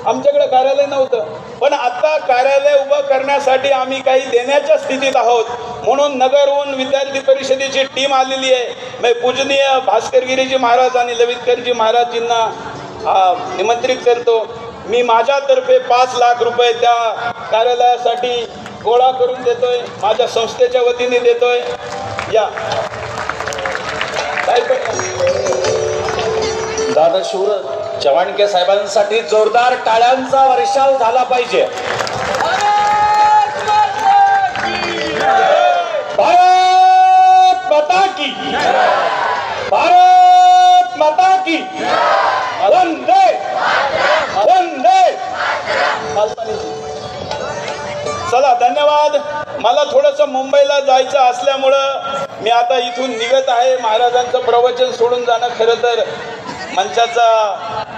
आमच्याकडे कार्यालय नव्हतं, पण आता कार्यालय उभं करण्यासाठी आम्ही काही देण्याच्या स्थितीत आहोत. म्हणून नगरहून विद्यार्थी परिषदेची टीम आलेली आहे. पूजनीय भास्करगिरीजी महाराज आणि ललितकरजी महाराजजींना निमंत्रित करतो. मी माझ्यातर्फे 5 लाख रुपये त्या कार्यालयासाठी गोळा करून देतोय, माझ्या संस्थेच्या वतीने देतोय. या दादा शूर चव्हाणके साहेबांसाठी जोरदार टाळ्यांचा वर्षाव झाला पाहिजे. भारत माता की, भारत माता की, वंदे वंदे. चला, धन्यवाद. मला थोडंसं मुंबईला जायचं असल्यामुळं मी आता इथून निघत आहे. महाराजांचं प्रवचन सोडून जाणं खरं तर मंचाचा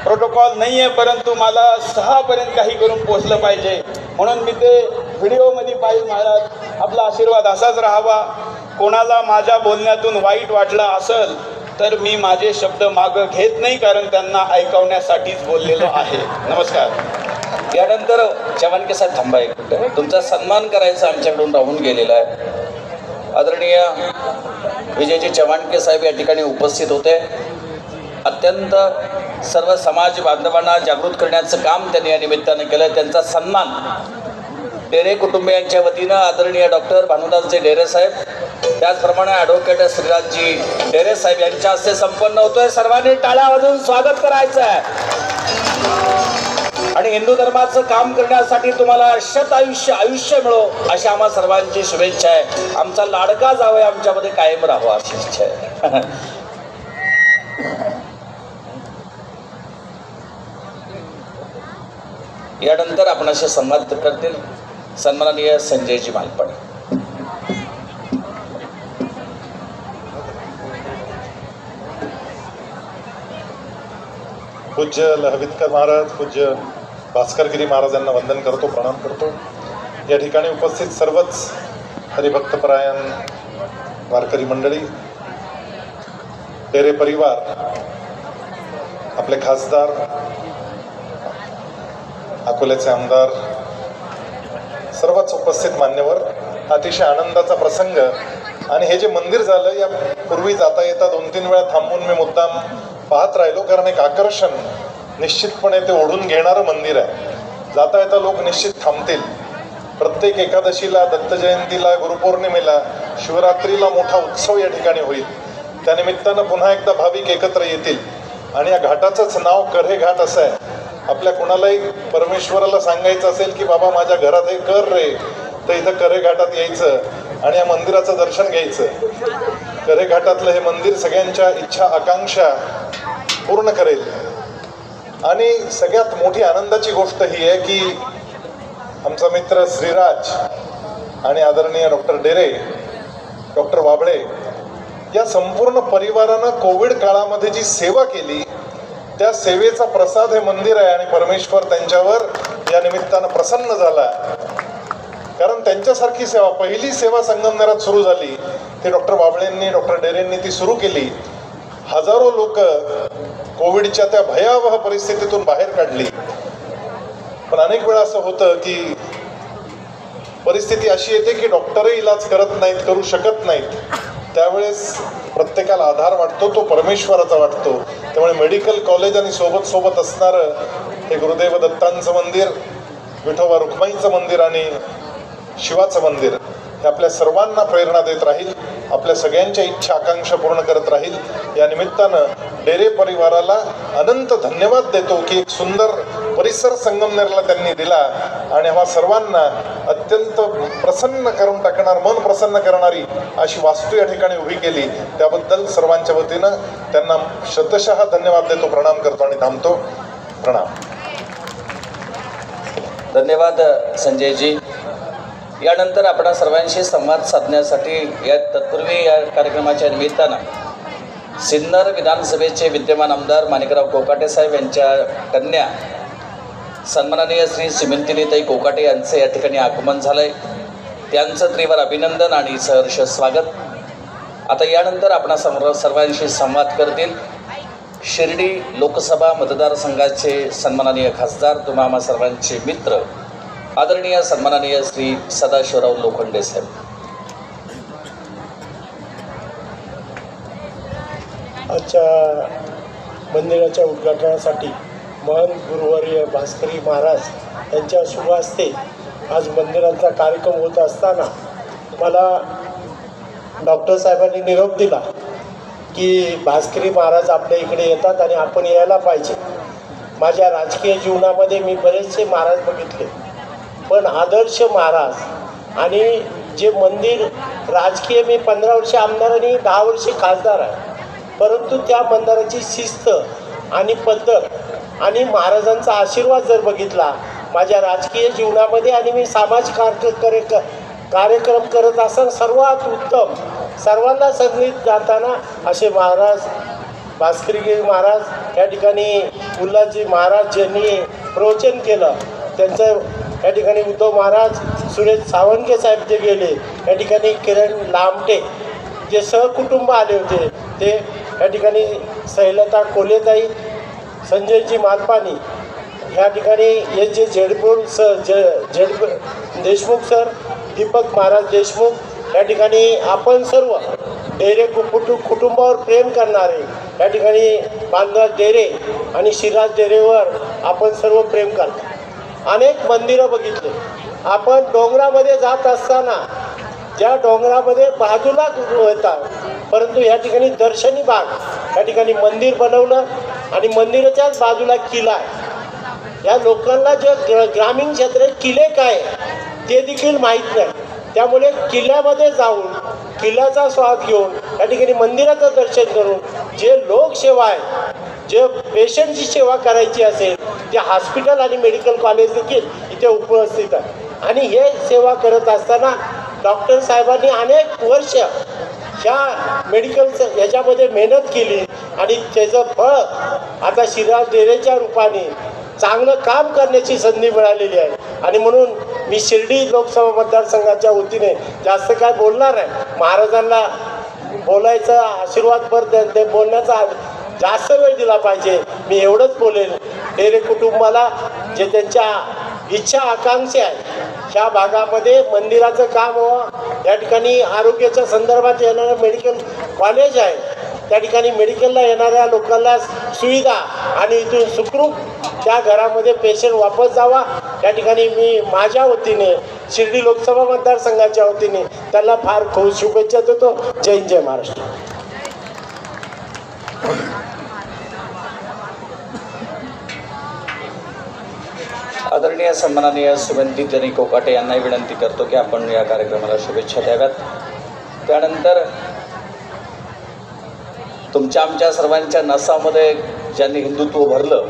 प्रोटोकॉल नाही आहे, परंतु मला 6 पर्यंत काही करून पोचलं पाहिजे, म्हणून मी ते व्हिडिओमध्ये पाहिजे. महाराज, आपला आशीर्वाद असाच राहावा. कोणाला माझ्या बोलण्यातून वाईट वाटलं असेल तर मी माझे शब्द मागं घेत नाही, कारण त्यांना ऐकवण्यासाठीच बोललेलो आहे. नमस्कार. यानंतर चव्हाणके साहेब थांबा एक मिनिट. तुमचा सन्मान करायचा आमच्याकडून राहून गेलेला आहे. आदरणीय विजयजी चव्हाणके साहेब या ठिकाणी उपस्थित होते. अत्यंत सर्व समाज बांधवांना जागृत करण्याचं काम त्यांनी या निमित्तानं केलं. त्यांचा सन्मान डेरे कुटुंबियांच्या वतीनं आदरणीय डॉक्टर भानुदासजी डेरे साहेब, त्याचप्रमाणे ॲडव्होकेट श्रीराजजी डेरे साहेब यांच्या हस्ते संपन्न होतोय. सर्वांनी टाळ्या वाजवून स्वागत करायचं आहे. आणि हिंदू धर्माचं काम करण्यासाठी तुम्हाला आयुष्य मिळो अशी आम्हा सर्वांची शुभेच्छा आहे. आमचा लाडका जावई आमच्यामध्ये कायम राहावा अशी इच्छा आहे. यानंतर आपणाशी संवाद करतील सन्माननीय संजयजी मालपाडे. पूज्य लहवितकर महाराज, पूज्य भास्करगिरी महाराजांना वंदन करतो, प्रणाम करतो. या ठिकाणी उपस्थित सर्वच हरिभक्तपरायण वारकरी मंडळी, डेरे परिवार, आपले खासदार, अकोल्याचे आमदार, सर्वच उपस्थित मान्यवर, अतिशय आनंदाचा प्रसंग. आणि हे जे मंदिर झालं, या पूर्वी जाता येता 2-3 वेळा थांबून मी मुद्दाम पाहत राहिलो, कारण एक आकर्षण निश्चितपणे ते ओढून घेणारं मंदिर आहे. जाता येता लोक निश्चित थांबतील. प्रत्येक एकादशीला, दत्त जयंतीला, गुरुपौर्णिमेला, शिवरात्रीला मोठा उत्सव या ठिकाणी होईल. त्यानिमित्तानं पुन्हा एकदा भाविक एकत्र येतील आणि या घाटाचंच नाव करे घाट असं आहे. आपल्या कुणालाही परमेश्वराला सांगायचं असेल की बाबा माझ्या घरात हे कर रे, तर इथं करे घाटात यायचं आणि या मंदिराचं दर्शन घ्यायचं. करे घाटातलं हे मंदिर सगळ्यांच्या इच्छा आकांक्षा पूर्ण करेल. आणि सगळ्यात मोठी आनंदाची गोष्ट ही आहे की आमचा मित्र श्रीराज आणि आदरणीय डॉक्टर डेरे, डॉक्टर वाबळे या संपूर्ण परिवारानं कोविड काळामध्ये जी सेवा केली त्या सेवेचा प्रसाद हे मंदिर आहे. आणि परमेश्वर त्यांच्यावर या निमित्तानं प्रसन्न झाला. कारण त्यांच्यासारखी सेवा, पहिली सेवा संगमनेरात सुरू झाली ती डॉक्टर वाबळेंनी, डॉक्टर डेरेंनी ती सुरू केली. हजारो लोक कोविडच्या त्या भयावह परिस्थितीतून बाहेर काढली. पण अनेक वेळा असं होतं की परिस्थिती अशी येते की डॉक्टरही इलाज करत नाहीत, करू शकत नाहीत. त्यावेळेस प्रत्येकाला आधार वाटतो तो परमेश्वराचा वाटतो. त्यामुळे मेडिकल कॉलेज आणि सोबत असणारं हे गुरुदेव दत्तांचं मंदिर, विठोबा रुक्माईचं मंदिर आणि शिवाचं मंदिर हे आपल्या सर्वांना प्रेरणा देत राहील, आपल्या सगळ्यांच्या इच्छा आकांक्षा पूर्ण करत राहील. या निमित्तानं डेरे परिवाराला अनंत धन्यवाद देतो की एक सुंदर परिसर संगमनेरला त्यांनी दिला आणि आम्हा सर्वांना अत्यंत प्रसन्न करून टाकणार, मन प्रसन्न करणारी अशी वास्तू या ठिकाणी उभी केली. त्याबद्दल सर्वांच्या वतीनं त्यांना शतशः धन्यवाद देतो, प्रणाम करतो आणि थांबतो. प्रणाम. धन्यवाद संजयजी. यानंतर आपण सर्वांशी संवाद साधण्यासाठी तत्पूर्वी या कार्यक्रमाच्या निमित्तानं सिन्नर विधानसभेचे विद्यमान आमदार माणिकराव कोकाटे साहेब यांच्या कन्या सन्माननीय श्री सिमंतिनीताई कोकाटे यांचे या ठिकाणी आगमन झालं आहे. त्यांचं त्रिवार अभिनंदन आणि सहर्ष स्वागत. आता यानंतर आपण सर्वांशी संवाद करतील शिर्डी लोकसभा मतदारसंघाचे सन्माननीय खासदार, तुम्हा आम्हा सर्वांचे मित्र, आदरणीय सन्माननीय श्री सदाशिवराव लोखंडे साहेब. आजच्या मंदिराच्या उद्घाटनासाठी महंत गुरुवर्य भास्करी महाराज यांच्या शुभ हस्ते आज मंदिराचा कार्यक्रम होत असताना मला डॉक्टर साहेबांनी निरोप दिला की भास्करी महाराज आपल्या इकडे येतात आणि आपण यायला पाहिजे. माझ्या राजकीय जीवनामध्ये मी बरेचसे महाराज बघितले, पण आदर्श महाराज आणि जे मंदिर राजकीय, मी 15 वर्ष आमदार आणि 10 वर्ष खासदार आहे, परंतु त्या मंदिराची शिस्त आणि पद्धत आणि महाराजांचा आशीर्वाद जर बघितला माझ्या राजकीय जीवनामध्ये आणि मी सामाजिक कार्यक्रम करत असताना सर्वात उत्तम, सर्वांना संगीत जाताना असे महाराज भास्करीगिरी महाराज या ठिकाणी, उल्हासजी महाराज ज्यांनी प्रवचन केलं त्यांचं या ठिकाणी, उद्धव महाराज, सुरेश सावंके साहेब जे गेले या ठिकाणी, किरण लामटे जे सहकुटुंब आले होते ते या ठिकाणी, सैलता कोलेताई, संजयजी मालपानी या ठिकाणी, एस जे झेडपूर देशमुख सर, दीपक महाराज देशमुख या ठिकाणी, आपण सर्व डेरे कुटुंबावर प्रेम करणारे या ठिकाणी बांधराज डेरे आणि शिराज डेरेवर आपण सर्व प्रेम करतो. अनेक मंदिरं बघितले आपण. डोंगरामध्ये जात असताना ज्या डोंगरामध्ये बाजूला होतात, परंतु या ठिकाणी दर्शनी भाग या ठिकाणी मंदिर बनवलं आणि मंदिराच्याच बाजूला किल्ला आहे. या लोकांना जे ग्रामीण क्षेत्रात किल्ले काय ते देखील माहीत नाही. त्यामुळे किल्ल्यामध्ये जाऊन किल्ल्याचा स्वाद घेऊन या ठिकाणी मंदिराचं दर्शन करून जे लोकसेवा आहे, जे पेशंटची सेवा करायची असेल ते हॉस्पिटल आणि मेडिकल कॉलेज देखील इथे उपस्थित आहे. आणि हे सेवा करत असताना डॉक्टर साहेबांनी अनेक वर्ष ह्या मेडिकलचं याच्यामध्ये मेहनत केली आणि त्याचं फळ आता शिराज डेरेच्या रूपाने चांगलं काम करण्याची संधी मिळालेली आहे. आणि म्हणून मी शिर्डी लोकसभा मतदारसंघाच्या वतीने जास्त काय बोलणार नाही. महाराजांना बोलायचा आशीर्वादपर ते बोलण्याचा जास्त वेळ दिला पाहिजे. मी एवढंच बोलेल, डेरे कुटुंबाला जे त्यांच्या इच्छा आकांक्षा आहे ह्या भागामध्ये मंदिराचं काम व्हावं, या ठिकाणी आरोग्याच्या संदर्भात येणारं मेडिकल कॉलेज आहे, त्या ठिकाणी मेडिकलला येणाऱ्या लोकांना सुविधा आणि इथून सुखरूप त्या घरामध्ये पेशंट वापस जावा. त्या ठिकाणी मी माझ्या वतीने शिर्डी लोकसभा मतदारसंघाच्या वतीने त्यांना फार खूप शुभेच्छा देतो. जय हिंद, जय महाराष्ट्र. आदरणीय सन्माननीय सुगंधी जनी कोकाटे यांनाही विनंती करतो की आपण या कार्यक्रमाला शुभेच्छा द्याव्यात. त्यानंतर तुमच्या आमच्या सर्वांच्या नसामध्ये ज्यांनी हिंदुत्व भरलं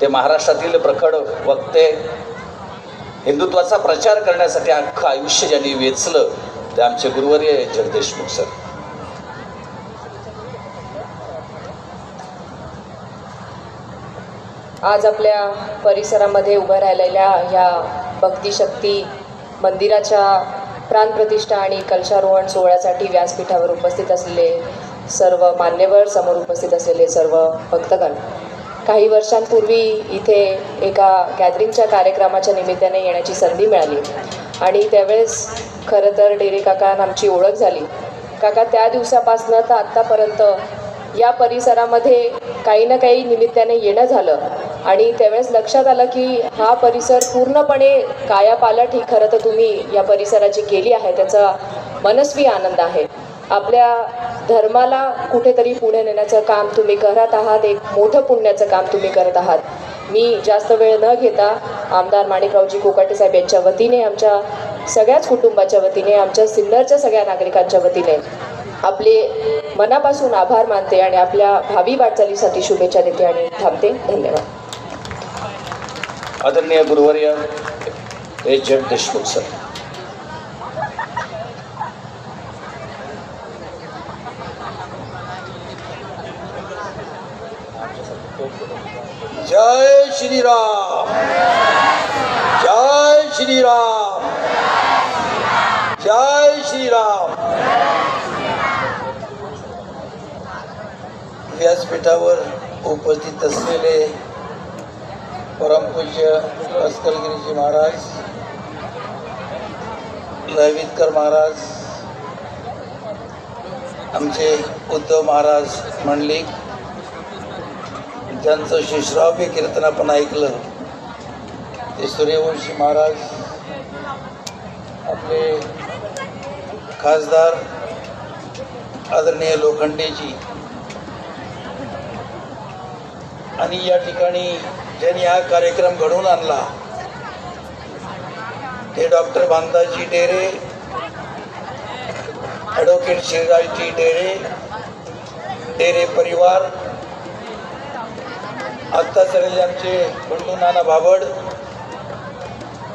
ते महाराष्ट्रातील प्रखड वक्ते, हिंदुत्वाचा प्रचार करण्यासाठी अख्खं आयुष्य ज्यांनी वेचलं ते आमचे गुरुवर्य जग देशमुख सर. आज आपल्या परिसरामध्ये उभं राहिलेल्या ह्या भक्तिशक्ती मंदिराच्या प्राणप्रतिष्ठा आणि कलशारोहण सोहळ्यासाठी व्यासपीठावर उपस्थित असलेले सर्व मान्यवर, समोर उपस्थित असलेले सर्व भक्तगण, काही वर्षांपूर्वी इथे एका गॅदरिंगच्या कार्यक्रमाच्या निमित्ताने येण्याची संधी मिळाली आणि त्यावेळेस खरं तर डेरे काकांना आमची ओळख झाली. काका त्या दिवसापासनं तर आत्तापर्यंत या परिसरामध्ये काही ना काही निमित्ताने येणं झालं आणि त्यावेळेस लक्षात आलं की हा परिसर पूर्णपणे कायापालट ही खरं तर तुम्ही या परिसराची केली आहे. त्याचा मनस्वी आनंद आहे. आपल्या धर्माला कुठेतरी पुढे नेण्याचं काम तुम्ही करत आहात. एक मोठं पुण्याचं काम तुम्ही करत आहात. मी जास्त वेळ न घेता आमदार माणिकरावजी कोकाटे साहेब यांच्या वतीने, आमच्या सगळ्याच कुटुंबाच्या वतीने, आमच्या सिन्नरच्या सगळ्या नागरिकांच्या वतीने आपले मनापासून आभार मानते आणि आपल्या भावी वाटचालीसाठी शुभेच्छा देते आणि थांबते. धन्यवाद. आदरणीय गुरुवर्य जग देशमुख सर. जय श्रीराम, जय श्रीराम, जय श्रीराम. व्यासपीठावर उपस्थित असलेले परमपूज्य अस्करगिरीजी महाराज, लहवीतकर महाराज, आमचे उद्धव महाराज मंडलिक, ज्यांचं शिश्राव्य कीर्तन आपण ऐकलं ते सूर्यवंशी महाराज, आपले खासदार आदरणीय लोखंडेजी, आणि या ठिकाणी ज्यांनी हा कार्यक्रम घडवून आणला ते डॉक्टर भानदासजी डेरे, ॲडव्होकेट श्रीराजजी डेरे, डेरे परिवार, आत्ता झालेले आमचे बंडू नाना भाबड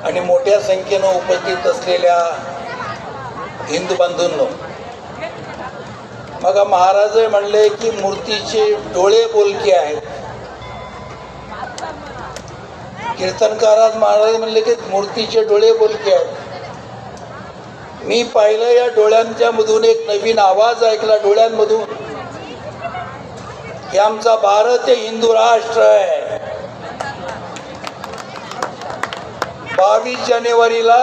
आणि मोठ्या संख्येनं उपस्थित असलेल्या हिंदू बंधूंनो. मग महाराज म्हणले की मूर्तीचे डोळे बोलके आहेत. कीर्तनकार आज महाराज म्हणले की मूर्तीचे डोळे बोलके आहेत. मी पाहिलं या डोळ्यांच्या मधून एक नवीन आवाज ऐकला डोळ्यांमधून की आमचा भारत हे हिंदू राष्ट्र आहे. 22 जानेवारीला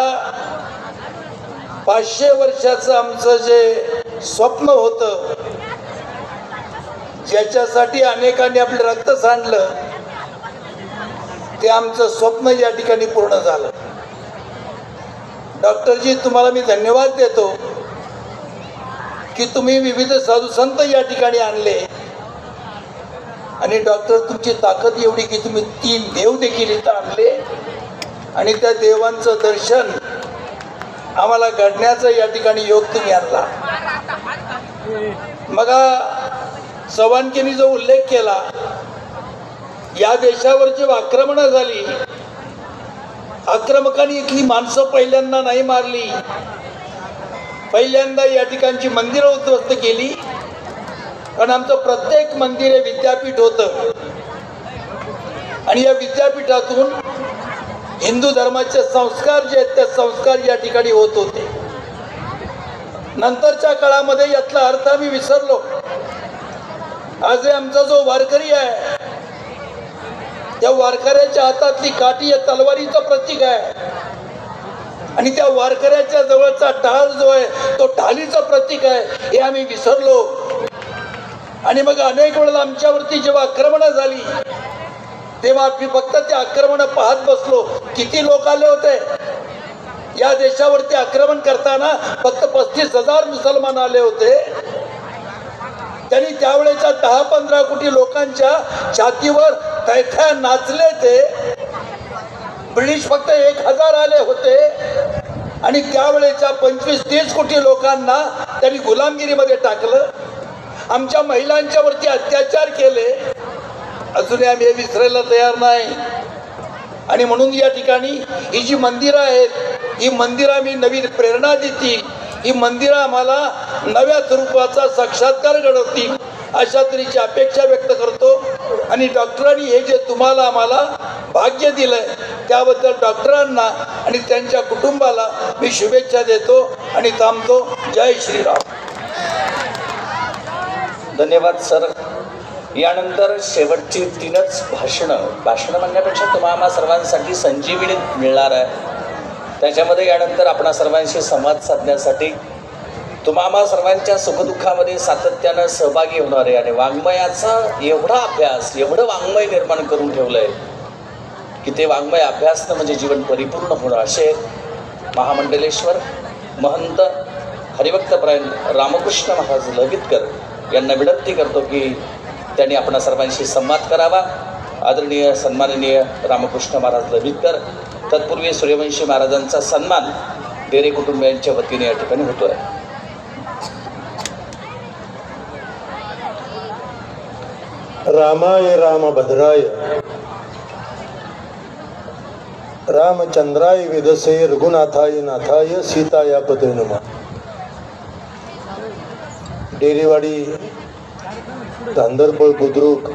500 वर्षाचं आमचं जे स्वप्न होतं, ज्याच्यासाठी अनेकांनी आपलं रक्त सांडलं, ते आमचं स्वप्न या ठिकाणी पूर्ण झालं. डॉक्टरजी, तुम्हाला मी धन्यवाद देतो की तुम्ही विविध साधू संत या ठिकाणी आणले आणि डॉक्टर तुमची ताकद एवढी की तुम्ही 3 देव देखील इथं आणले आणि त्या देवांचं दर्शन आम्हाला घडण्याचा या ठिकाणी योग तुम्ही आणला. मग चव्हाणकेंनी जो उल्लेख केला, या देशावर जेव्हा आक्रमणं झाली, आक्रमकांनी इथली माणसं पहिल्यांदा नाही मारली, पहिल्यांदा या ठिकाणची मंदिरं उद्ध्वस्त केली. कारण आमचं प्रत्येक मंदिर हे विद्यापीठ होतं आणि या विद्यापीठातून हिंदू धर्माचे संस्कार जे आहेत ते संस्कार या ठिकाणी होत होते. नंतरच्या काळामध्ये यातला अर्थ आम्ही विसरलो. आज आमचा जो वारकरी आहे, त्या वारकऱ्याच्या हातातली काठी या तलवारीचं प्रतीक आहे आणि त्या वारकऱ्याच्या जवळचा ढाल जो आहे तो ढालीचं प्रतीक आहे, हे आम्ही विसरलो. आणि मग अनेक वेळेला आमच्यावरती जेव्हा आक्रमणं झाली तेव्हा आम्ही फक्त ते आक्रमणं पाहत बसलो. किती लोक आले होते या देशावरती आक्रमण करताना? फक्त 35,000 मुसलमान आले होते. त्यांनी त्यावेळेच्या 10-15 कोटी लोकांच्या छातीवर तैथ्या नाचले ते ब्रिटिश फक्त 1000 आले होते आणि त्यावेळेच्या 25-30 कोटी लोकांना त्यांनी गुलामगिरीमध्ये टाकलं. आमच्या महिलांच्यावरती अत्याचार केले. अजूनही आम्ही हे विसरायला तयार नाही. आणि म्हणून या ठिकाणी ही जी मंदिरं आहेत, ही मंदिरं आम्ही नवीन प्रेरणा देतील. ही मंदिरं आम्हाला नव्या स्वरूपाचा साक्षात्कार घडवतील अशा तऱ्हेची अपेक्षा व्यक्त करतो. आणि डॉक्टरांनी हे जे तुम्हाला आम्हाला भाग्य दिलंय त्याबद्दल डॉक्टरांना आणि त्यांच्या कुटुंबाला मी शुभेच्छा देतो आणि थांबतो. जय श्रीराम. धन्यवाद सर. यानंतर शेवटची 3च भाषणं म्हणण्यापेक्षा तुम्हाला सर्वांसाठी संजीवनी मिळणार आहे. त्याच्यामध्ये यानंतर आपणा सर्वांशी संवाद साधण्यासाठी तुम्हाला सर्वांच्या सुखदुःखामध्ये सातत्यानं सहभागी होणार आहे. आणि वाङ्मयाचा एवढा अभ्यास, एवढं वाङ्मय निर्माण करून ठेवलं आहे की ते वाङ्मय अभ्यासनं म्हणजे जीवन परिपूर्ण होणं. असे महामंडलेश्वर महंत हरिभक्तपरायण रामकृष्ण महाराज लवितकर यांना विनंती करतो की त्यांनी आपणा सर्वांशी संवाद करावा. आदरणीय सन्माननीय रामकृष्ण महाराज लवितकर. तत्पूर्वी सूर्यवंशी महाराजांचा सन्मान डेरे कुटुंबियांच्या वतीने या ठिकाणी होतो आहे. रामाय रामभद्राय रामचंद्राय वेदसे रघुनाथाय नाथाय सीताया पते नमः. डेरेवाडी धांदरपळ बुद्रुक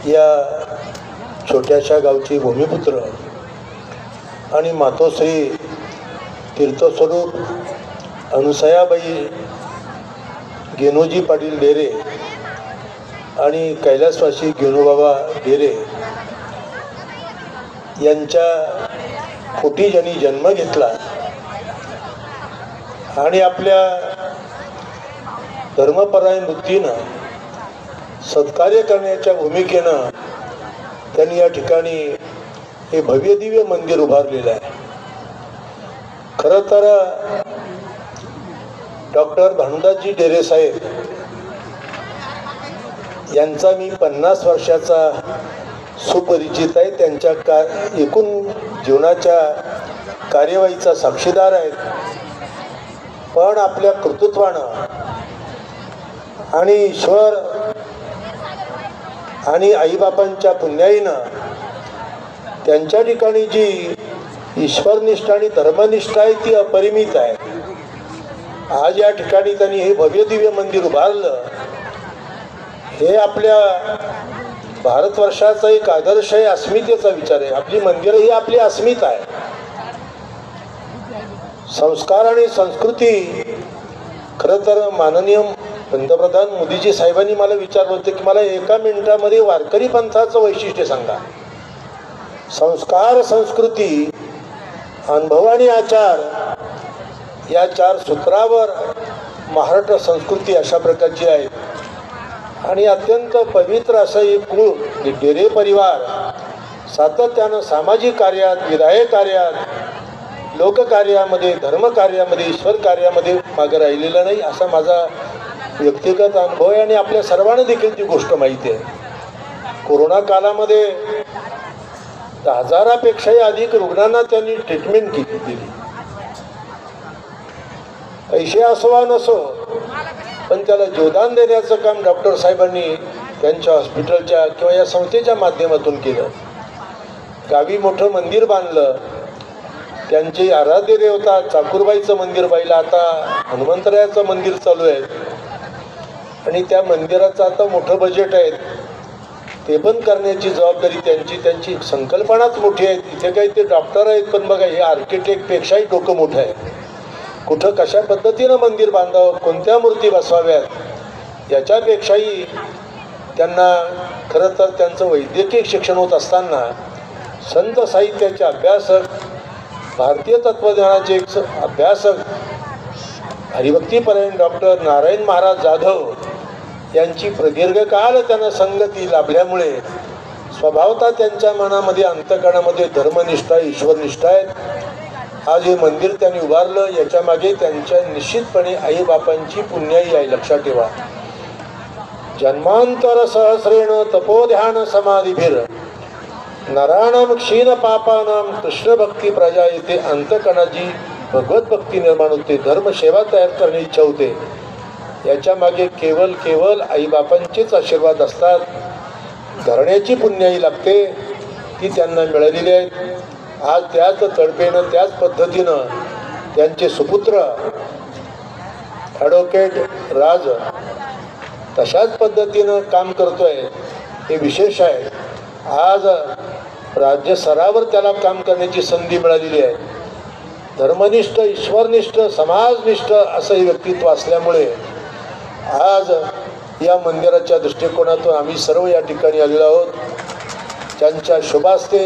या छोट्याशा गावचे भूमिपुत्र आणि मातोश्री तीर्थस्वरूप अनुसयाबाई गेनोजी पाटील डेरे आणि कैलासवासी गेनोबाबा डेरे यांच्या पोटी ज्यांनी जन्म घेतला आणि आपल्या धर्मपरायण वृत्तीनं सत्कार्य करण्याच्या भूमिकेनं त्यांनी या ठिकाणी हे भव्य दिव्य मंदिर उभारलेलं आहे. खरं तर डॉक्टर भानुदासजी डेरे साहेब यांचा मी 50 वर्षाचा सुपरिचित आहे. त्यांच्या एकूण जीवनाच्या कार्यवाहीचा साक्षीदार आहेत. पण आपल्या कर्तृत्वानं आणि ईश्वर आणि आईबापांच्या पुण्याईनं त्यांच्या ठिकाणी जी ईश्वरनिष्ठा आणि धर्मनिष्ठा आहे ती अपरिमित आहे. आज या ठिकाणी त्यांनी हे भव्य दिव्य मंदिर उभारलं. हे आपल्या भारतवर्षाचा एक आदर्श आहे, अस्मितेचा विचार आहे. आपली मंदिरं ही आपली अस्मिता आहे. संस्कार आणि संस्कृती. खरं तर माननीय पंतप्रधान मोदीजी साहेबांनी मला विचारलं होतं की मला 1 मिनिटामध्ये वारकरी पंथाचं वैशिष्ट्य सांगा. संस्कार, संस्कृती, अनुभव आणि आचार या 4 सूत्रावर महाराष्ट्र संस्कृती अशा प्रकारची आहे. आणि अत्यंत पवित्र असं एक कुळ डेरे परिवार सातत्यानं सामाजिक कार्यात, विधायक कार्यात, लोककार्यामध्ये, धर्मकार्यामध्ये, ईश्वर कार्यामध्ये मागं राहिलेलं नाही असा माझा व्यक्तिगत अनुभव आहे. आणि आपल्या सर्वांना देखील ती गोष्ट माहिती आहे. कोरोना कालामध्ये 10,000पेक्षाही अधिक रुग्णांना त्यांनी ट्रीटमेंट दिली. पैसे असो वा नसो पण त्याला जीवदान देण्याचं काम डॉक्टर साहेबांनी त्यांच्या हॉस्पिटलच्या किंवा या संस्थेच्या माध्यमातून केलं. गावी मोठं मंदिर बांधलं. त्यांची आराध्य देवता चाकूरबाईचं मंदिर पाहिलं. आता हनुमंतरायाचं मंदिर चालू आहे आणि त्या मंदिराचं आता मोठं बजेट आहे. ते पण करण्याची जबाबदारी त्यांची संकल्पनाच मोठी आहे. इथे काही ते डॉक्टर आहेत पण बघा हे आर्किटेक्टपेक्षाही डोकं मोठं आहे. कुठं कशा पद्धतीनं मंदिर बांधावं, कोणत्या मूर्ती बसवाव्यात याच्यापेक्षाही त्यांना खरं तर त्यांचं वैद्यकीय शिक्षण होत असताना संत साहित्याचे अभ्यासक, भारतीय तत्त्वज्ञानाचे एक अभ्यासक हरिभक्तीपरायण डॉक्टर नारायण महाराज जाधव यांची प्रदीर्घ काळ त्यांना संगती लाभल्यामुळे स्वभावतः त्यांच्या मनामध्ये, अंतःकरणामध्ये धर्मनिष्ठा, ईश्वरनिष्ठा आहे. आज हे मंदिर त्यांनी उभारलं. याच्या मागे त्यांच्या निश्चितपणे आईबापांची पुण्याई आहे. लक्षात ठेवा. जन्मांतर सहस्रेण तपोध्यान समाधीभिर नराणाम क्षीण पापानाम कृष्ण भक्ती प्रजा येते, अंतकणाची भगवत भक्ती निर्माण होते, धर्मसेवा तयार करण्याची इच्छा होते. याच्या मागे केवळ आईबापांचेच आशीर्वाद असतात. घराण्याची पुण्याई लागते ती त्यांना मिळालेली आहे. आज त्याच तडपेनं त्याच पद्धतीनं त्यांचे सुपुत्र ॲडव्होकेट राज तशाच पद्धतीनं काम करतोय, हे विशेष आहे. आज राज्य स्तरावर त्याला काम करण्याची संधी मिळालेली आहे. धर्मनिष्ठ, ईश्वरनिष्ठ, समाजनिष्ठ असं हे व्यक्तित्व असल्यामुळे आज या मंदिराच्या दृष्टिकोनातून आम्ही सर्व या ठिकाणी आलेलो आहोत. त्यांच्या शुभास्ते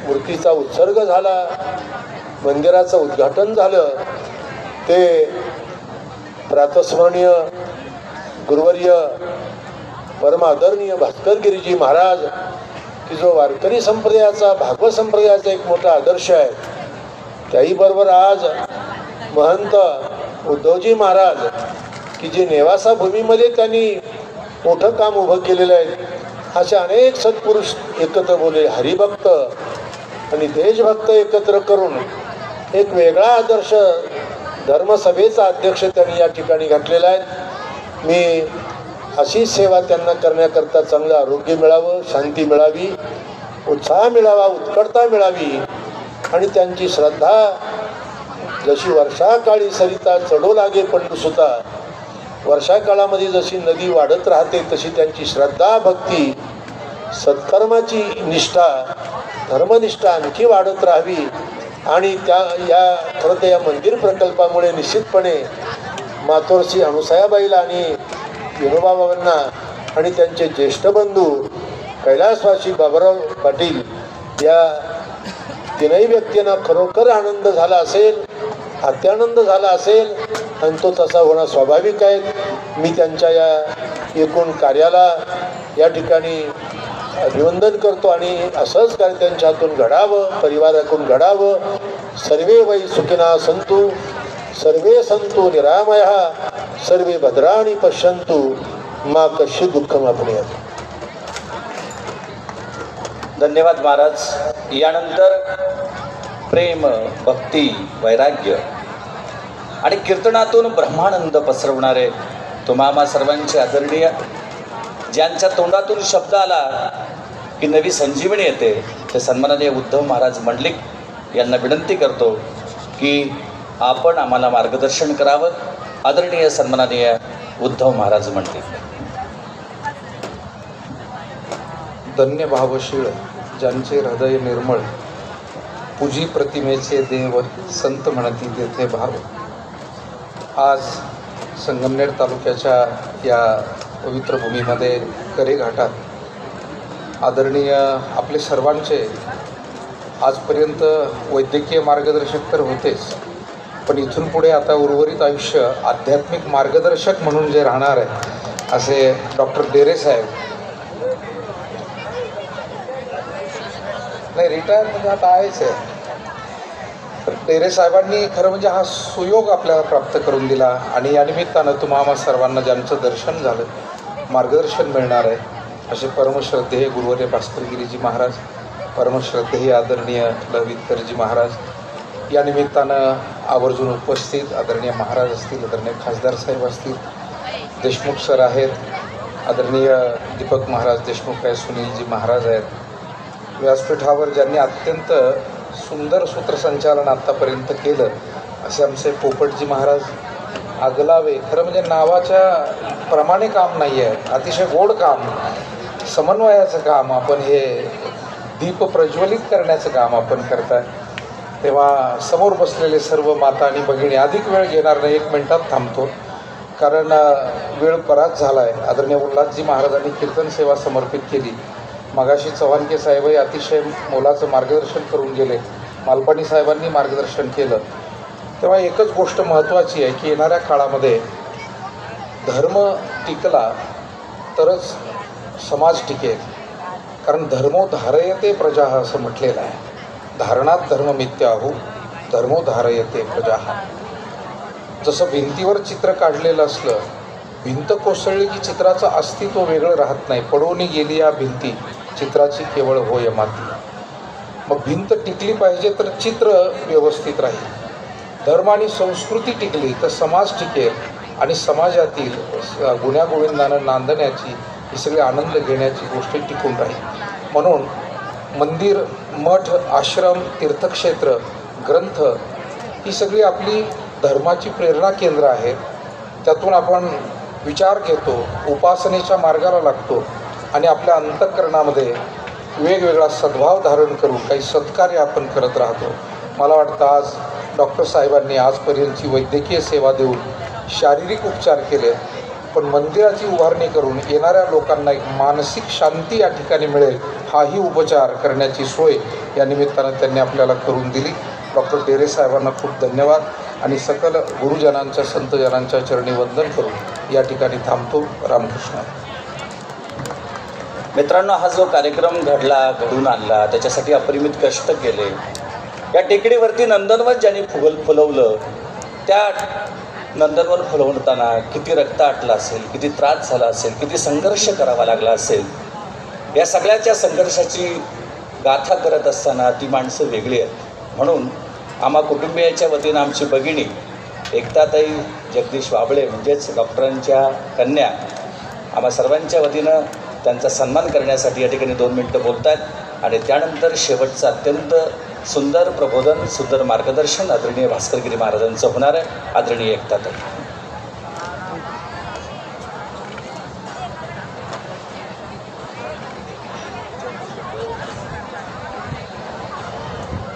मूर्तीचा उत्सर्ग झाला, मंदिराचं उद्घाटन झालं. ते प्रातस्मरणीय गुरुवर्य परम आदरणीय भास्करगिरीजी महाराज, की जो वारकरी संप्रदायाचा, भागवत संप्रदायाचा एक मोठा आदर्श आहे, त्याहीबरोबर आज महंत उद्धवजी महाराज, की जे नेवासा भूमीमध्ये त्यांनी मोठं काम उभं केलेलं आहे, असे अनेक सत्पुरुष एकत्र बोलले. हरिभक्त आणि देशभक्त एकत्र करून एक वेगळा आदर्श धर्मसभेचा अध्यक्ष त्यांनी या ठिकाणी घातलेला आहे. मी अशी सेवा त्यांना करण्याकरता चांगलं आरोग्य मिळावं, शांती मिळावी, उत्साह मिळावा, उत्कटता मिळावी आणि त्यांची श्रद्धा जशी वर्षाकाळी सरिता चढू लागे पंडुसुता, वर्षाकाळामध्ये जशी नदी वाढत राहते तशी त्यांची श्रद्धा, भक्ती, सत्कर्माची निष्ठा, धर्मनिष्ठा आणखी वाढत राहावी. आणि या खरं तर या मंदिर प्रकल्पामुळे निश्चितपणे मातोश्री अनुसयाबाईला आणि विनोबाबांना आणि त्यांचे ज्येष्ठ बंधू कैलासवासी बाबाराव पाटील या तीनही व्यक्तींना खरोखर आनंद झाला असेल, अत्यानंद झाला असेल आणि तो तसा होणं स्वाभाविक आहे. मी त्यांच्या या एकूण कार्याला या ठिकाणी अभिवंदन करतो आणि असंच कार्य त्यांच्या हातून घडावं, परिवाराकडून घडावं. सर्वे वै सुखिना संतु, सर्वे संतु निरामया, सर्वे भद्राणी पश्यंतु, मा कशी दुःखम आपणेत. धन्यवाद महाराज. यानंतर प्रेम, भक्ती, वैराग्य आणि कीर्तनातून ब्रह्मानंद पसरवणारे तुम्हा सर्वांचे आदरणीय, ज्यांच्या तोंडातून शब्द आला की नवी संजीवनी येते, ते सन्माननीय उद्धव महाराज मंडलिक यांना विनंती करतो की आपण आम्हाला मार्गदर्शन करावं. आदरणीय सन्माननीय उद्धव महाराज मंडलिक. धन्य भावशीळ ज्यांचे हृदय निर्मळ, पूजी प्रतिमेचे देव, संत म्हणती तेथे भाव. आज संगमनेर तालुक्याच्या या पवित्र भूमीमध्ये करेघाटात आदरणीय आपले सर्वांचे आजपर्यंत वैद्यकीय मार्गदर्शक तर होतेच, पण इथून पुढे आता उर्वरित आयुष्य आध्यात्मिक मार्गदर्शक म्हणून जे राहणार आहे असे डॉक्टर डेरे साहेब. नाही, रिटायर म्हणजे आता आहेच आहे. तर डेरे साहेबांनी खरं म्हणजे हा सुयोग आपल्याला प्राप्त करून दिला आणि या निमित्तानं तुम्हा सर्वांना ज्यांचं दर्शन झालं, मार्गदर्शन मिळणार आहे असे परमश्रद्धेय गुरुवर्य भास्करगिरीजी महाराज, परमश्रद्धेय आदरणीय ललितकरजी महाराज, या निमित्तानं आवर्जून उपस्थित आदरणीय महाराज असतील, आदरणीय खासदार साहेब असतील, देशमुख सर आहेत, आदरणीय दीपक महाराज देशमुख आहे, सुनीलजी महाराज आहेत. व्यासपीठावर ज्यांनी अत्यंत सुंदर सूत्रसंचालन आत्तापर्यंत केलं असे आमचे पोपटजी महाराज, आगलावे. खरं म्हणजे नावाच्या प्रमाणे काम नाही आहे, अतिशय गोड काम, समन्वयाचं काम, आपण हे दीप प्रज्वलित करण्याचं काम आपण करताय. तेव्हा समोर बसलेले सर्व माता आणि भगिनी, अधिक वेळ घेणार नाही, 1 मिनिटात थांबतो कारण वेळ बराच झाला आहे. आदरणीय उल्हासजी महाराजांनी कीर्तन सेवा समर्पित केली. मगाशी चव्हाणके साहेबही अतिशय मोलाचं मार्गदर्शन करून गेले, मालपाणी साहेबांनी मार्गदर्शन केलं. तेव्हा एकच गोष्ट महत्त्वाची आहे की येणाऱ्या काळामध्ये धर्म टिकला तरच समाज टिकेल, कारण धर्मो धारयते प्रजा असं म्हटलेलं आहे. धारणात धर्म मिथ्याहू, धर्मो धारयते प्रजा. जसं भिंतीवर चित्र काढलेलं असलं, भिंत कोसळली की चित्राचं अस्तित्व वेगळं राहत नाही. पडून गेली या भिंती, चित्राची केवळ होय माती. मग भिंत टिकली पाहिजे तर चित्र व्यवस्थित राहील. धर्म आणि संस्कृती टिकली तर समाज टिकेल आणि समाजातील गुण्यागोविंदानं नांदण्याची ही सगळी आनंद घेण्याची गोष्ट टिकून राहील. म्हणून मंदिर, मठ, आश्रम, तीर्थक्षेत्र, ग्रंथ ही सगळी आपली धर्माची प्रेरणा केंद्र आहेत. त्यातून आपण विचार घेतो, उपासनेच्या मार्गाला लागतो आणि आपल्या अंतःकरणामध्ये वेगवेगळा सद्भाव धारण करून काही सत्कार्य आपण करत राहतो. मला वाटतं आज डॉक्टर साहेबांनी आजपर्यंतची वैद्यकीय सेवा देऊन शारीरिक उपचार केले, पण मंदिराची उभारणी करून येणाऱ्या लोकांना एक मानसिक शांती या ठिकाणी मिळेल हाही उपचार करण्याची सोय या निमित्तानं त्यांनी आपल्याला करून दिली. डॉक्टर डेरे साहेबांना खूप धन्यवाद आणि सकल गुरुजनांच्या संतजनांच्या चरणी वंदन करून या ठिकाणी थांबतो. रामकृष्ण. मित्रांनो, हा जो कार्यक्रम घडून आणला त्याच्यासाठी अपरिमित कष्ट केले. या टेकडीवरती नंदनवन ज्यांनी फुलवलं, त्या नंदनवन फुलवताना किती रक्त आटलं असेल, किती त्रास झाला असेल, किती संघर्ष करावा लागला असेल. या सगळ्याच्या संघर्षाची गाथा करत असताना ती माणसं वेगळी आहेत. म्हणून आम्हा कुटुंबियाच्या वतीनं आमची भगिनी एकताताई जगदीश वाबळे म्हणजेच डॉक्टरांच्या कन्या, आम्हा सर्वांच्या वतीनं त्यांचा सन्मान करण्यासाठी या ठिकाणी 2 मिनटं बोलत आहेत आणि त्यानंतर शेवटचं अत्यंत सुंदर प्रबोधन, सुंदर मार्गदर्शन आदरणीय भास्करगिरी महाराजांचं होणार आहे. आदरणीय एकताताई.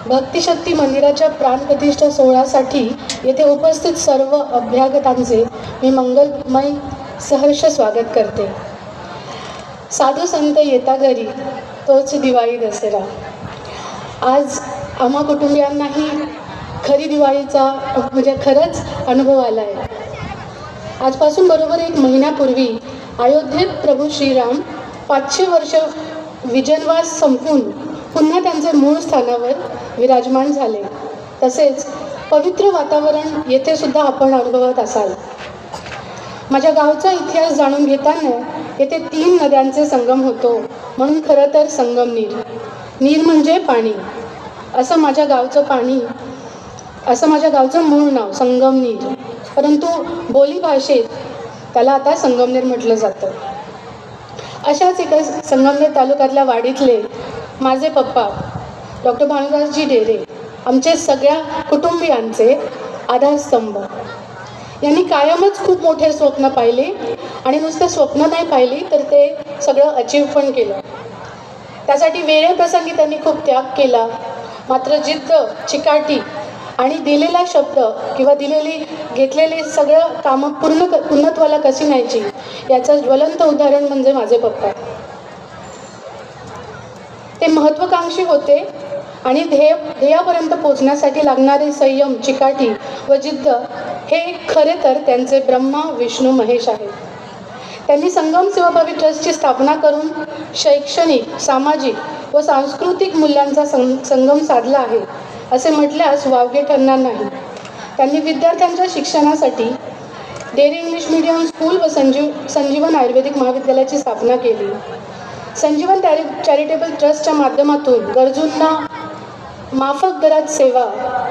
भक्तिशक्ती मंदिराच्या प्राणप्रतिष्ठा सोहळ्यासाठी येथे उपस्थित सर्व अभ्यागतांचे मी मंगलमय सहर्ष स्वागत करते. साधू संत येता घरी तोच दिवाळी दसरा. आज आम्हा कुटुंबियांनाही खरी दिवाळीचा म्हणजे खरंच अनुभव आला आहे. आजपासून बरोबर 1 महिन्यापूर्वी अयोध्येत प्रभू श्रीराम 500 वर्ष विजनवास संपून पुन्हा त्यांचे मूळ स्थानावर विराजमान झाले. तसेच पवित्र वातावरण येथे सुद्धा आपण अनुभवत असाल. माझ्या गावचा इतिहास जाणून घेताना येथे 3 नद्यांचे संगम होतो, म्हणून खरं तर संगमनीर. नीर म्हणजे पाणी, असं माझ्या गावचं मूळ नाव संगमनीर, परंतु बोलीभाषेत त्याला आता संगमनेर म्हटलं जातं. अशाच एका संगमनेर तालुक्यातल्या वाडीतले माझे पप्पा डॉक्टर भानुदासजी डेरे आमचे सगळ्या कुटुंबियांचे आधारस्तंभ. यांनी कायमच खूप मोठे स्वप्न पाहिले आणि नुसते स्वप्न नाही पाहिली तर ते सगळं अचीव पण केलं. त्यासाठी वेळेप्रसंगी त्यांनी खूप त्याग केला. मात्र जिद्द, चिकाटी आणि दिलेला शब्द किंवा घेतलेली सगळं कामं पूर्णत्वाला कशी न्यायची याचं ज्वलंत उदाहरण म्हणजे माझे पप्पा. ते महत्त्वाकांक्षी होते आणि ध्येयापर्यंत पोचण्यासाठी लागणारे संयम, चिकाटी व जिद्द हे खरे तर त्यांचे ब्रह्मा, विष्णू, महेश आहेत. त्यांनी संगम सेवाभावी ट्रस्टची स्थापना करून शैक्षणिक, सामाजिक व सांस्कृतिक मूल्यांचा संगम साधला आहे असे म्हटल्यास वावगे ठरणार नाही. त्यांनी विद्यार्थ्यांच्या शिक्षणासाठी डेरी इंग्लिश मीडियम स्कूल व संजीवन आयुर्वेदिक महाविद्यालयाची स्थापना केली. संजीवन चॅरिटेबल ट्रस्टच्या माध्यमातून गरजूंना माफक दरात सेवा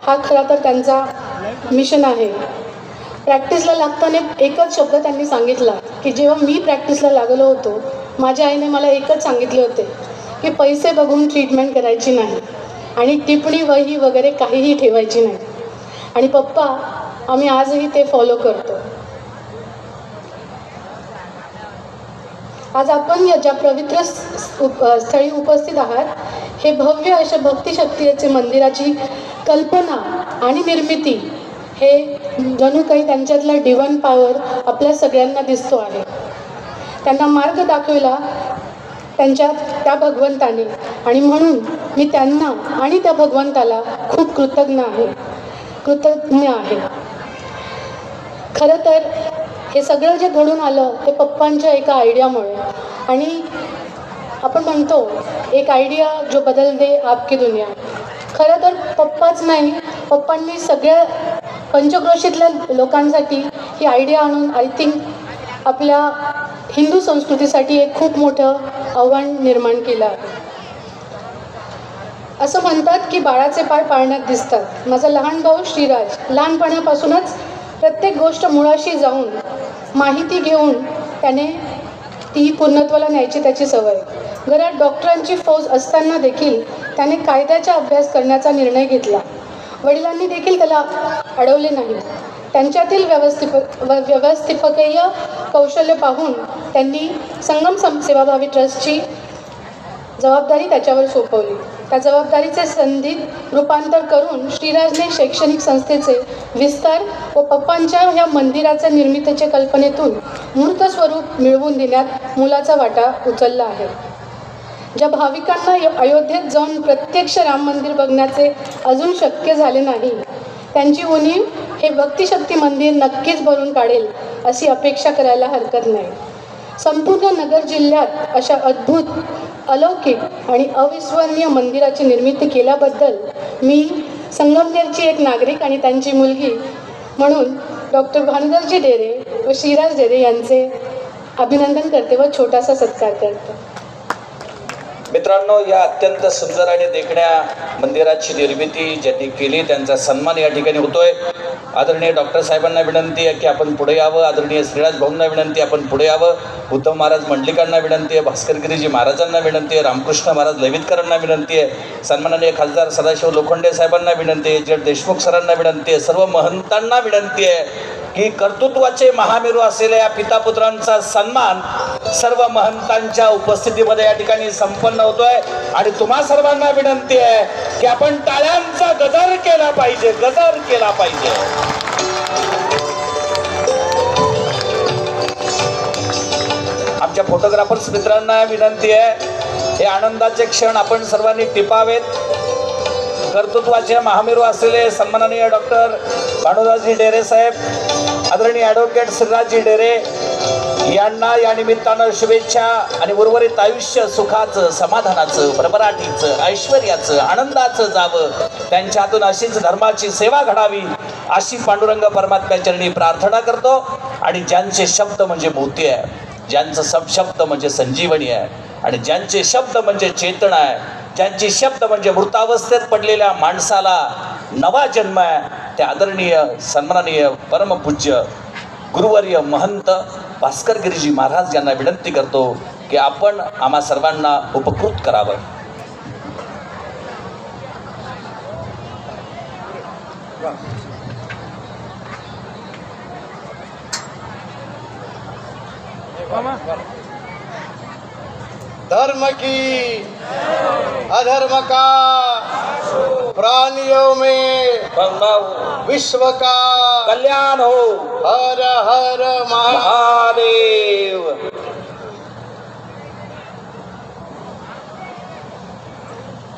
हा खरा तर त्यांचा मिशन आहे. प्रॅक्टिसला लागताना एकच शब्द त्यांनी सांगितला की जेव्हा मी प्रॅक्टिसला लागलो होतो माझ्या आईने मला एकच सांगितले होते की पैसे बघून ट्रीटमेंट करायची नाही आणि टिप्पणी, वही वगैरे काहीही ठेवायची नाही. आणि पप्पा, आम्ही आजही ते फॉलो करतो. आज आपण या ज्या पवित्र स्थळी उपस्थित आहात, हे भव्य अशा भक्तिशक्तीचे मंदिराची कल्पना आणि निर्मिती हे जणू काही त्यांच्यातला डिव्हाइन पॉवर आपल्या सगळ्यांना दिसतो आहे. त्यांना मार्ग दाखविला त्या भगवंताने आणि म्हणून मी त्यांना आणि त्या भगवंताला खूप कृतज्ञ आहे. खरं तर हे सगळं जे घडून आलं ते पप्पांच्या एका आयडियामुळे. आणि आपण म्हणतो एक आयडिया जो बदल दे आपकी दुनिया. खरं तर पप्पाच नाही, पप्पांनी सगळ्या पंचक्रोशीतल्या लोकांसाठी ही आयडिया आणून आय थिंक आपल्या हिंदू संस्कृतीसाठी एक खूप मोठं आव्हान निर्माण केलं आहे. असं म्हणतात की बाळाचे पाय पाळण्यात दिसतात. माझा लहान भाऊ श्रीराज लहानपणापासूनच प्रत्येक गोष्ट मुळाशी जाऊन माहिती घेऊन त्याने ती पूर्णत्वाला न्यायची त्याची सवय. घरात डॉक्टरांची फौज असताना देखील त्याने कायद्याचा अभ्यास करण्याचा निर्णय घेतला. वडिलांनी देखील त्याला अडवले नाही. त्यांच्यातील व्यवस्थापकीय कौशल्य पाहून त्यांनी संगम सेवाभावी ट्रस्टची जबाबदारी त्याच्यावर सोपवली. त्या जबाबदारीचे संधीत रूपांतर करून श्रीराजने शैक्षणिक संस्थेचे विस्तार व पप्पांच्या ह्या मंदिराच्या निर्मितीच्या कल्पनेतून मूर्त स्वरूप मिळवून देण्यात मुलाचा वाटा उचलला आहे. ज्या भाविकांना अयोध्येत जाऊन प्रत्यक्ष राम मंदिर बघण्याचे अजून शक्य झाले नाही, त्यांची उणीव हे भक्तिशक्ती मंदिर नक्कीच भरून काढेल अशी अपेक्षा करायला हरकत नाही. संपूर्ण नगर जिल्ह्यात अशा अद्भुत, अलौकिक आणि अविस्मरणीय मंदिराची निर्मिती केल्याबद्दल मी संगमनेरची एक नागरिक आणि त्यांची मुलगी म्हणून डॉक्टर भानुदासजी डेरे व श्रीराज डेरे यांचे अभिनंदन करते व छोटासा सत्कार करते. मित्रांनो, या अत्यंत सुंदर आणि देखण्या मंदिराची निर्मिती ज्यांनी केली त्यांचा सन्मान या ठिकाणी होतोय. आदरणीय डॉक्टर साहेबांना विनंती आहे की आपण पुढे यावं. आदरणीय श्रीराज भाऊंना विनंती आपण पुढे यावं. उद्धव महाराज मंडलिकांना विनंती आहे. भास्करगिरीजी महाराजांना विनंती आहे. रामकृष्ण महाराज लवितकरांना विनंती आहे. सन्माननीय खासदार सदाशिव लोखंडे साहेबांना विनंती आहे. जड देशमुख सरांना विनंती आहे. सर्व महंतांना विनंती आहे की कर्तृत्वाचे महामेरू असलेल्या या पितापुत्रांचा सन्मान सर्व महंतांच्या उपस्थितीमध्ये या ठिकाणी संपन्न होतोय. आणि तुम्हा सर्वांना विनंती आहे की आपण टाळ्यांचा गजर केला पाहिजे, गजर केला पाहिजे. आमच्या फोटोग्राफर्स मित्रांना विनंती आहे, हे आनंदाचे क्षण आपण सर्वांनी टिपावेत. कर्तृत्वाचे महामेरू असलेले सन्माननीय डॉक्टर भानुदासजी डेरे साहेब, आदरणीय ॲडव्होकेट श्रीराजजी डेरे यांना या निमित्तानं शुभेच्छा आणि उर्वरित आयुष्य सुखाचं, समाधानाचं, भरभराटीचं, ऐश्वर्याचं, आनंदाचं जावं. त्यांच्या हातून अशीच धर्माची सेवा घडावी अशी पांडुरंग परमात्म्याचरणी प्रार्थना करतो. आणि ज्यांचे शब्द म्हणजे मोती आहे, ज्यांचं शब्द म्हणजे संजीवनी आहे, आणि ज्यांचे शब्द म्हणजे चेतना आहे, ज्यांची शब्द म्हणजे मृतावस्थेत पडलेल्या माणसाला नवा जन्म आहे, ते आदरणीय सन्माननीय परमपूज्य गुरुवर्य महंत भास्करगिरीजी महाराज यांना विनंती करतो की आपण आम्हा सर्वांना उपकृत करावं. धर्म की अधर्म का प्राणियों में विश्व का कल्याण हो. हर हर महादेव.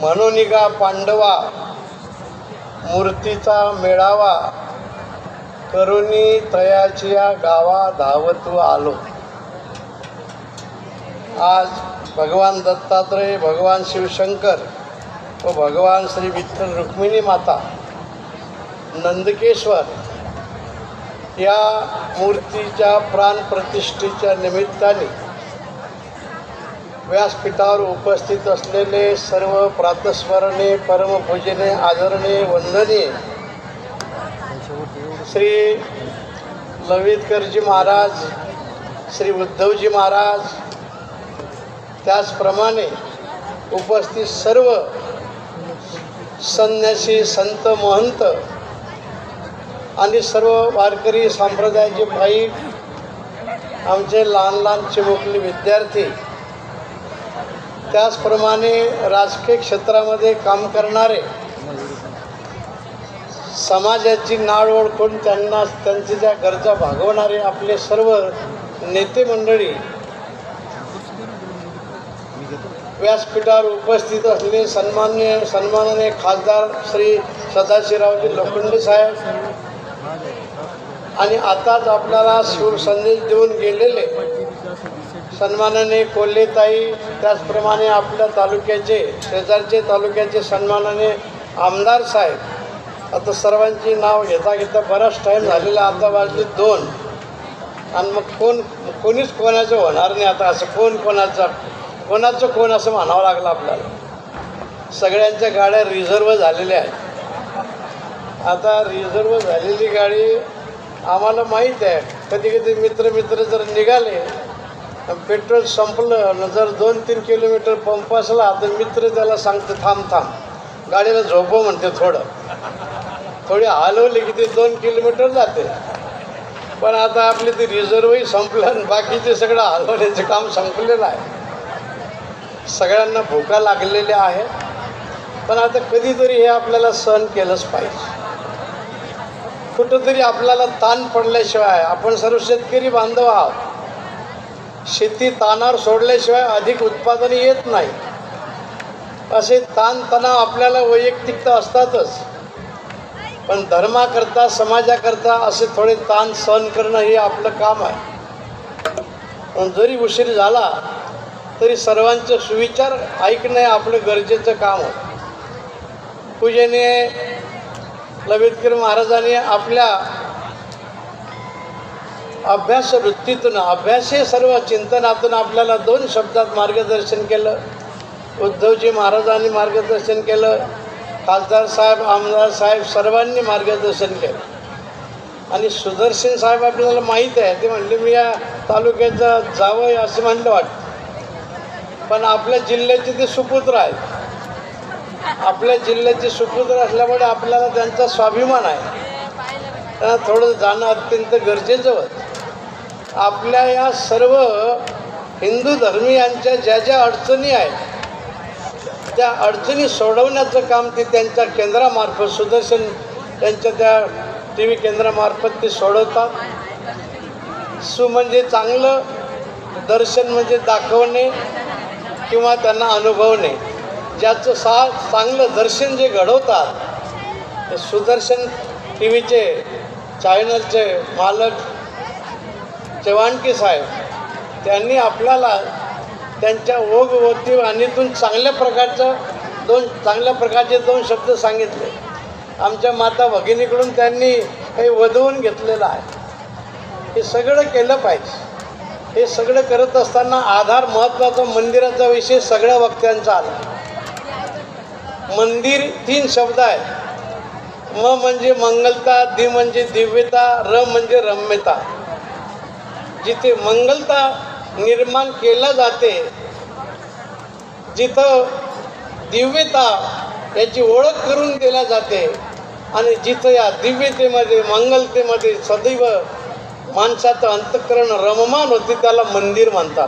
म्हणून का पांडवा मूर्तीचा मेळावा करुणी तयाची या गावा धावतू आलो. आज भगवान दत्तात्रय, भगवान शिवशंकर व भगवान श्री विठ्ठल रुक्मिणी माता नंदकेश्वर या मूर्तीच्या प्राणप्रतिष्ठेच्या निमित्ताने व्यासपीठावर उपस्थित असलेले सर्व प्रातस्मरणीय, परमपूजनीय, आदरणीय, वंदनीय श्री लवितकरजी महाराज, श्री उद्धवजी महाराज, त्याचप्रमाणे उपस्थित सर्व संन्यासी, संत, महंत आणि सर्व वारकरी संप्रदायाचे भाई, आमचे लहान लहान चिमुकले विद्यार्थी, त्याचप्रमाणे राजकीय क्षेत्रामध्ये काम करणारे, समाजाची नाळ ओळखून त्यांना त्यांच्या त्या गरजा भागवणारे आपले सर्व नेते मंडळी, व्यासपीठावर उपस्थित असलेले सन्माननीय खासदार श्री सदाशिवरावजी लोखंडे साहेब आणि आताच आपल्याला शुभ संदेश देऊन गेलेले सन्माननीय कोल्हेताई, त्याचप्रमाणे आपल्या तालुक्याचे, शेजारचे तालुक्याचे सन्माननीय आमदार साहेब. आता सर्वांची नाव घेता घेता बराच टाईम झालेला, आता वाजले 2 आणि मग कोणीच कोणाचं होणार नाही. आता असं कोण असं म्हणावं लागलं आपल्याला. सगळ्यांच्या गाड्या रिझर्व झालेल्या आहेत. आता रिझर्व झालेली गाडी आम्हाला माहीत आहे, कधी कधी मित्र जर निघाले, पेट्रोल संपलं, जर 2-3 किलोमीटर पंप असला तर मित्र त्याला सांगते थांब गाडीला झोपव म्हणते, थोडी हलवली की ते 2 किलोमीटर जाते. पण आता आपली ती रिझर्वही संपलं आणि बाकीचे सगळं हलवण्याचं काम संपलेलं आहे. सगळ्यांना भुका लागलेल्या आहेत, पण आता कधीतरी हे आपल्याला सहन केलंच पाहिजे. कुठंतरी आपल्याला ताण पडल्याशिवाय, आपण सर्व शेतकरी बांधव आहोत, शेती ताणावर सोडल्याशिवाय अधिक उत्पादन येत नाही. असे ताणतणाव आपल्याला वैयक्तिक तर असतातच, पण धर्माकरता समाजाकरता असे थोडे ताण सहन करणं हे आपलं काम आहे. पण जरी उशीर झाला तरी सर्वांचे सुविचार ऐकणं हे आपलं गरजेचं काम आहे. पूजनीय ललितगिरी महाराजांनी आपल्या अभ्यास वृत्तीतून, अभ्यासी सर्व चिंतनातून आपल्याला 2 शब्दात मार्गदर्शन केलं. उद्धवजी महाराजांनी मार्गदर्शन केलं, खासदार साहेब, आमदार साहेब सर्वांनी मार्गदर्शन केलं. आणि सुदर्शन साहेब आपल्याला माहीत आहे, ते म्हणले मी या तालुक्याचं जावं असं म्हणलं वाटतं, पण आपल्या जिल्ह्याचे ते सुपुत्र आहेत. आपल्या जिल्ह्याचे सुपुत्र असल्यामुळे आपल्याला त्यांचा स्वाभिमान आहे. त्यांना थोडं जाणं अत्यंत गरजेचं होतं. आपल्या या सर्व हिंदू धर्मीयांच्या ज्या अडचणी आहेत त्या अडचणी सोडवण्याचं काम ते त्यांच्या केंद्रामार्फत, सुदर्शन त्यांच्या त्या TV केंद्रामार्फत ते सोडवतात. म्हणजे चांगलं, दर्शन म्हणजे दाखवणे किंवा त्यांना अनुभवणे. ज्याचं चांगलं दर्शन जे घडवतात ते सुदर्शन TVचे चॅनलचे मालक चव्हाणके साहेब, त्यांनी आपल्याला त्यांच्या ओघवती वाणीतून चांगल्या प्रकारचे 2 शब्द सांगितले. आमच्या माता भगिनीकडून त्यांनी काही वधवून घेतलेलं आहे. हे सगळं केलं पाहिजे. हे सगळं करत असताना आधार महत्त्वाचा मंदिराचा विषय सगळ्या वक्त्यांचा आला. मंदिर 3 शब्द आहेत. म म्हणजे मंगलता, दि म्हणजे दिव्यता, र म्हणजे रम्यता. जिथे मंगलता निर्माण केला जाते, जिथं दिव्यता याची ओळख करून दिल्या जाते, आणि जिथं या दिव्यतेमध्ये, मंगलतेमध्ये सदैव माणसाचं अंतःकरण रममान होते त्याला मंदिर म्हणतात.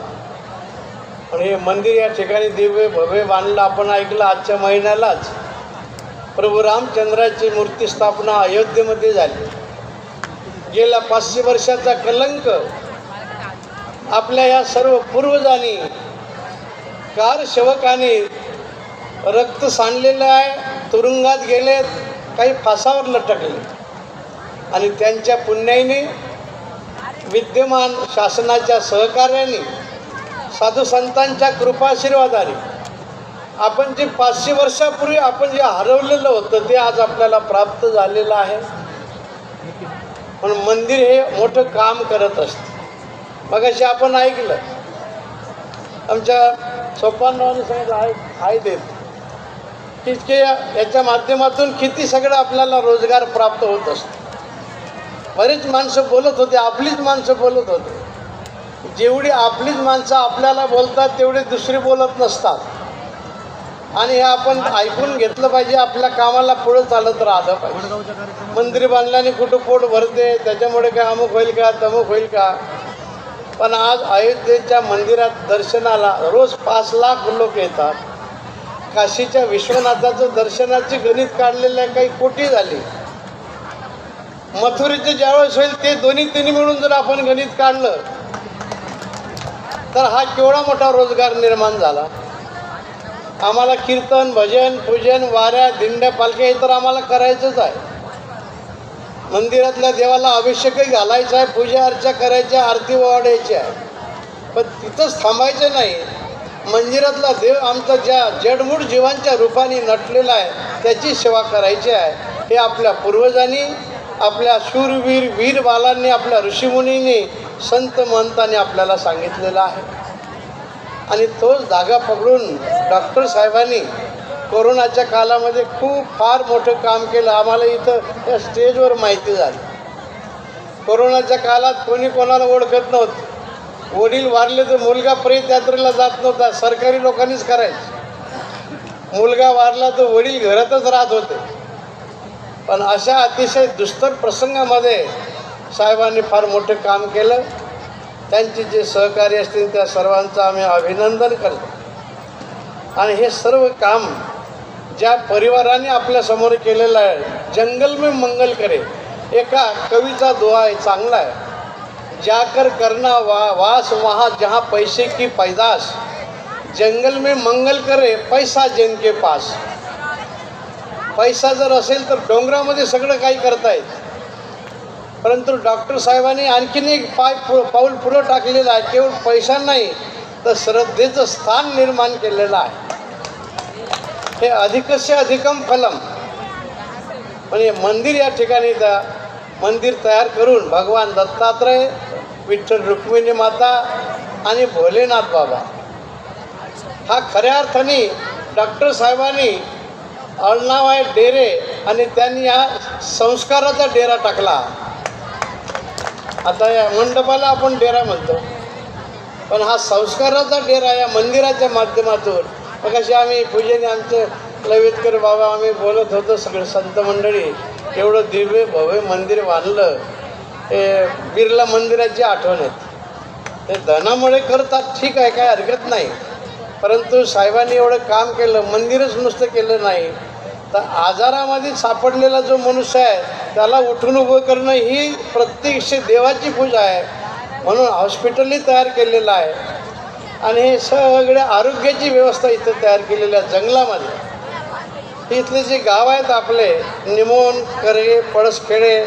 आणि हे मंदिर या ठिकाणी दिव्य भव्य बांधलं. आपण ऐकलं आजच्या महिन्यालाच प्रभू रामचंद्राची मूर्ती स्थापना अयोध्येमध्ये झाली. गेल्या 500 वर्षाचा कलंक आपल्या या सर्व पूर्वजांनी, कारसेवकांनी रक्त सांडलेलं आहे. तुरुंगात गेलेत, काही फासावर लटकले, आणि त्यांच्या पुण्याईने, विद्यमान शासनाच्या सहकार्याने, साधू संतांच्या कृपाशीर्वादाने आपण जे 500 वर्षापूर्वी आपण जे हरवलेलं होतं ते आज आपल्याला प्राप्त झालेलं आहे. म्हणून मंदिर हे मोठं काम करत असतं. मगाशी आपण ऐकलं, आमच्या सोपानरावांनी सांगितलं आहे देत तितके याच्या माध्यमातून किती सगळं आपल्याला रोजगार प्राप्त होत असतो. बरेच माणसं बोलत होते, आपलीच माणसं बोलत होते. जेवढी आपलीच माणसं आपल्याला बोलतात तेवढे दुसरे बोलत नसतात. आणि हे आपण ऐकून घेतलं पाहिजे. आपल्या कामाला पुढं चालत राहिलं पाहिजे. मंदिर बांधल्याने कुठं पोट भरते, त्याच्यामुळे काय अमुक होईल का, तमुक होईल का. पण आज अयोध्येच्या मंदिरात दर्शनाला रोज 5 लाख लोक येतात. काशीच्या विश्वनाथाचं दर्शनाची गणित काढलेल्या काही कोटी झाली. मथुरेचे ज्यावेळेस होईल ते दोन्ही मिळून जर आपण गणित काढलं तर हा केवढा मोठा रोजगार निर्माण झाला. आम्हाला कीर्तन, भजन, पूजन, वाऱ्या, दिंड्या, पालख्या हे तर आम्हाला करायचंच आहे. मंदिरातल्या देवाला अभिषेकही घालायचा आहे, पूजा अर्चा करायच्या, आरती वाढायची आहे. पण तिथंच थांबायचं नाही. मंदिरातला देव आमचा ज्या जडमूड जीवांच्या रूपाने नटलेला आहे त्याची सेवा करायची आहे. हे आपल्या पूर्वजांनी, आपल्या शूरवीर वीरबालांनी, आपल्या ऋषीमुनींनी, संत महंतांनी आपल्याला सांगितलेलं आहे. आणि तोच धागा पकडून डॉक्टर साहेबांनी कोरोनाच्या काळामध्ये फार मोठं काम केलं. आम्हाला इथं या स्टेजवर माहिती झाली. कोरोनाच्या काळात कोणी कोणाला ओळखत नव्हतं. वडील वारले तर मुलगा प्रेत यात्रेला जात नव्हता, सरकारी लोकांनीच करायचं. मुलगा वारला तर वडील घरातच राहत होते. पण अशा अतिशय दुस्तर प्रसंगामध्ये साहेबांनी फार मोठं काम केलं. त्यांचे जे सहकारी असतील त्या सर्वांचं आम्ही अभिनंदन करतो. आणि हे सर्व काम ज्या परिवाराने आपल्यासमोर केलेलं आहे, जंगल में मंगल करे, एका कवीचा दुआ आहे, चांगला आहे. जाकर करना वास वहाँ जहाँ पैसे की पैदाश, जंगल में मंगल करे पैसा जिनके पास. पैसा जर असेल तर डोंगरामध्ये सगळं काही करता येतं. परंतु डॉक्टर साहेबांनी आणखीन एक पाऊल पुढं टाकलेलं आहे. केवळ पैसा नाही तर श्रद्धेचं स्थान निर्माण केलेलं आहे. हे अधिकस्य अधिकम फलम, म्हणजे मंदिर या ठिकाणी मंदिर तयार करून भगवान दत्तात्रय, विठ्ठल रुक्मिणी माता आणि भोलेनाथ बाबा हा खऱ्या अर्थाने डॉक्टर साहेबांनी आडनाव आहे डेरे, आणि त्यांनी हा संस्काराचा डेरा टाकला. आता या मंडपाला आपण डेरा म्हणतो, पण हा संस्काराचा डेरा या मंदिराच्या माध्यमातून. मग अशी आम्ही पूजेने आमचे लवेतकर बाबा आम्ही बोलत होतो, सगळे संत मंडळी, एवढं दिव्य भव्य मंदिर बांधलं. हे बिर्ला मंदिराची आठवण येते. ते धनामुळे करतात, ठीक आहे, काय हरकत नाही. परंतु साहेबांनी एवढं काम केलं, मंदिरच नुसतं केलं नाही तर आजारामध्ये सापडलेला जो मनुष्य आहे त्याला उठून उभं करणं ही प्रत्यक्ष देवाची पूजा आहे. म्हणून हॉस्पिटलही तयार केलेलं आहे. आणि हे सगळ्या आरोग्याची व्यवस्था इथं तयार केलेली आहे जंगलामध्ये. इथले जे गाव आहेत आपले निमोन, करे, पळसखेडे,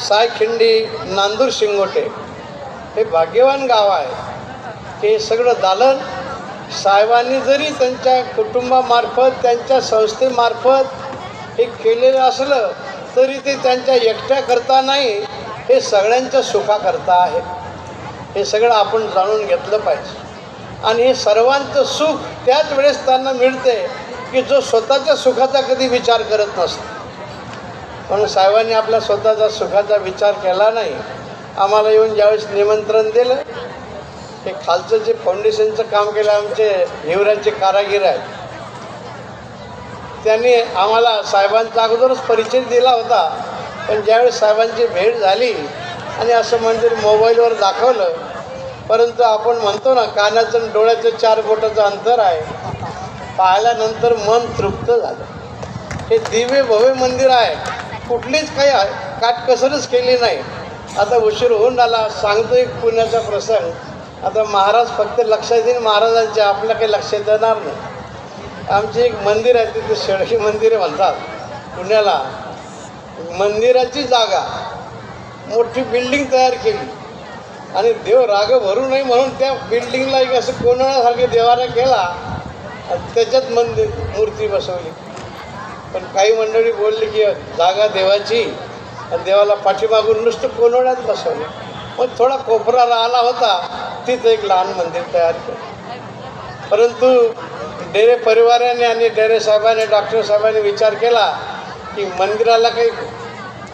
सायखिंडी, नांदूर, शिंगोटे, हे भाग्यवान गाव आहे. हे सगळं दालन साहेबांनी जरी त्यांच्या कुटुंबामार्फत, त्यांच्या संस्थेमार्फत हे केलेलं असलं तरी ते त्यांच्या एकट्याकरता नाही, हे सगळ्यांच्या सुखाकरता आहे. हे सगळं आपण जाणून घेतलं पाहिजे. आणि हे सर्वांचं सुख त्याच वेळेस त्यांना मिळते की जो स्वतःच्या सुखाचा कधी विचार करत नसतो. म्हणून साहेबांनी आपल्या स्वतःच्या सुखाचा विचार केला नाही. आम्हाला येऊन ज्यावेळेस निमंत्रण दिलं, हे खालचं जे फाउंडेशनचं काम केलं आमचे हिवराचे कारागीर आहेत, त्यांनी आम्हाला साहेबांचा अगोदरच परिचय दिला होता. पण ज्यावेळेस साहेबांची भेट झाली आणि असं मंदिर मोबाईलवर दाखवलं, परंतु आपण म्हणतो ना कानाचं आणि डोळ्याचं 4 बोटाचं अंतर आहे, पाहिल्यानंतर मन तृप्त झालं. हे दिव्य भव्य मंदिर आहे, कुठलीच काही काटकसरच केली नाही. आता उशीर होऊन आला, सांगतो एक पुण्याचा प्रसंग. आता महाराज फक्त लक्षात येईल महाराजांच्या, आपल्या काही लक्षात येणार नाही. आमचे एक मंदिर आहे, तिथे शेळकी मंदिर म्हणतात पुण्याला. मंदिराची जागा मोठी बिल्डिंग तयार केली आणि देव राग भरू नये म्हणून त्या बिल्डिंगला एक असं कोणासारखं देवारा केला आणि त्याच्यात मूर्ती बसवली. पण काही मंडळी बोलली की जागा देवाची आणि देवाला पाठीमागून नुसतं कोणवण्यात बसवलं. मग थोडा कोपरा राहिला होता, तिथं एक लहान मंदिर तयार केलं. परंतु डेरे परिवाराने आणि डेरे साहेबांनी, डॉक्टर साहेबांनी विचार केला की मंदिराला काही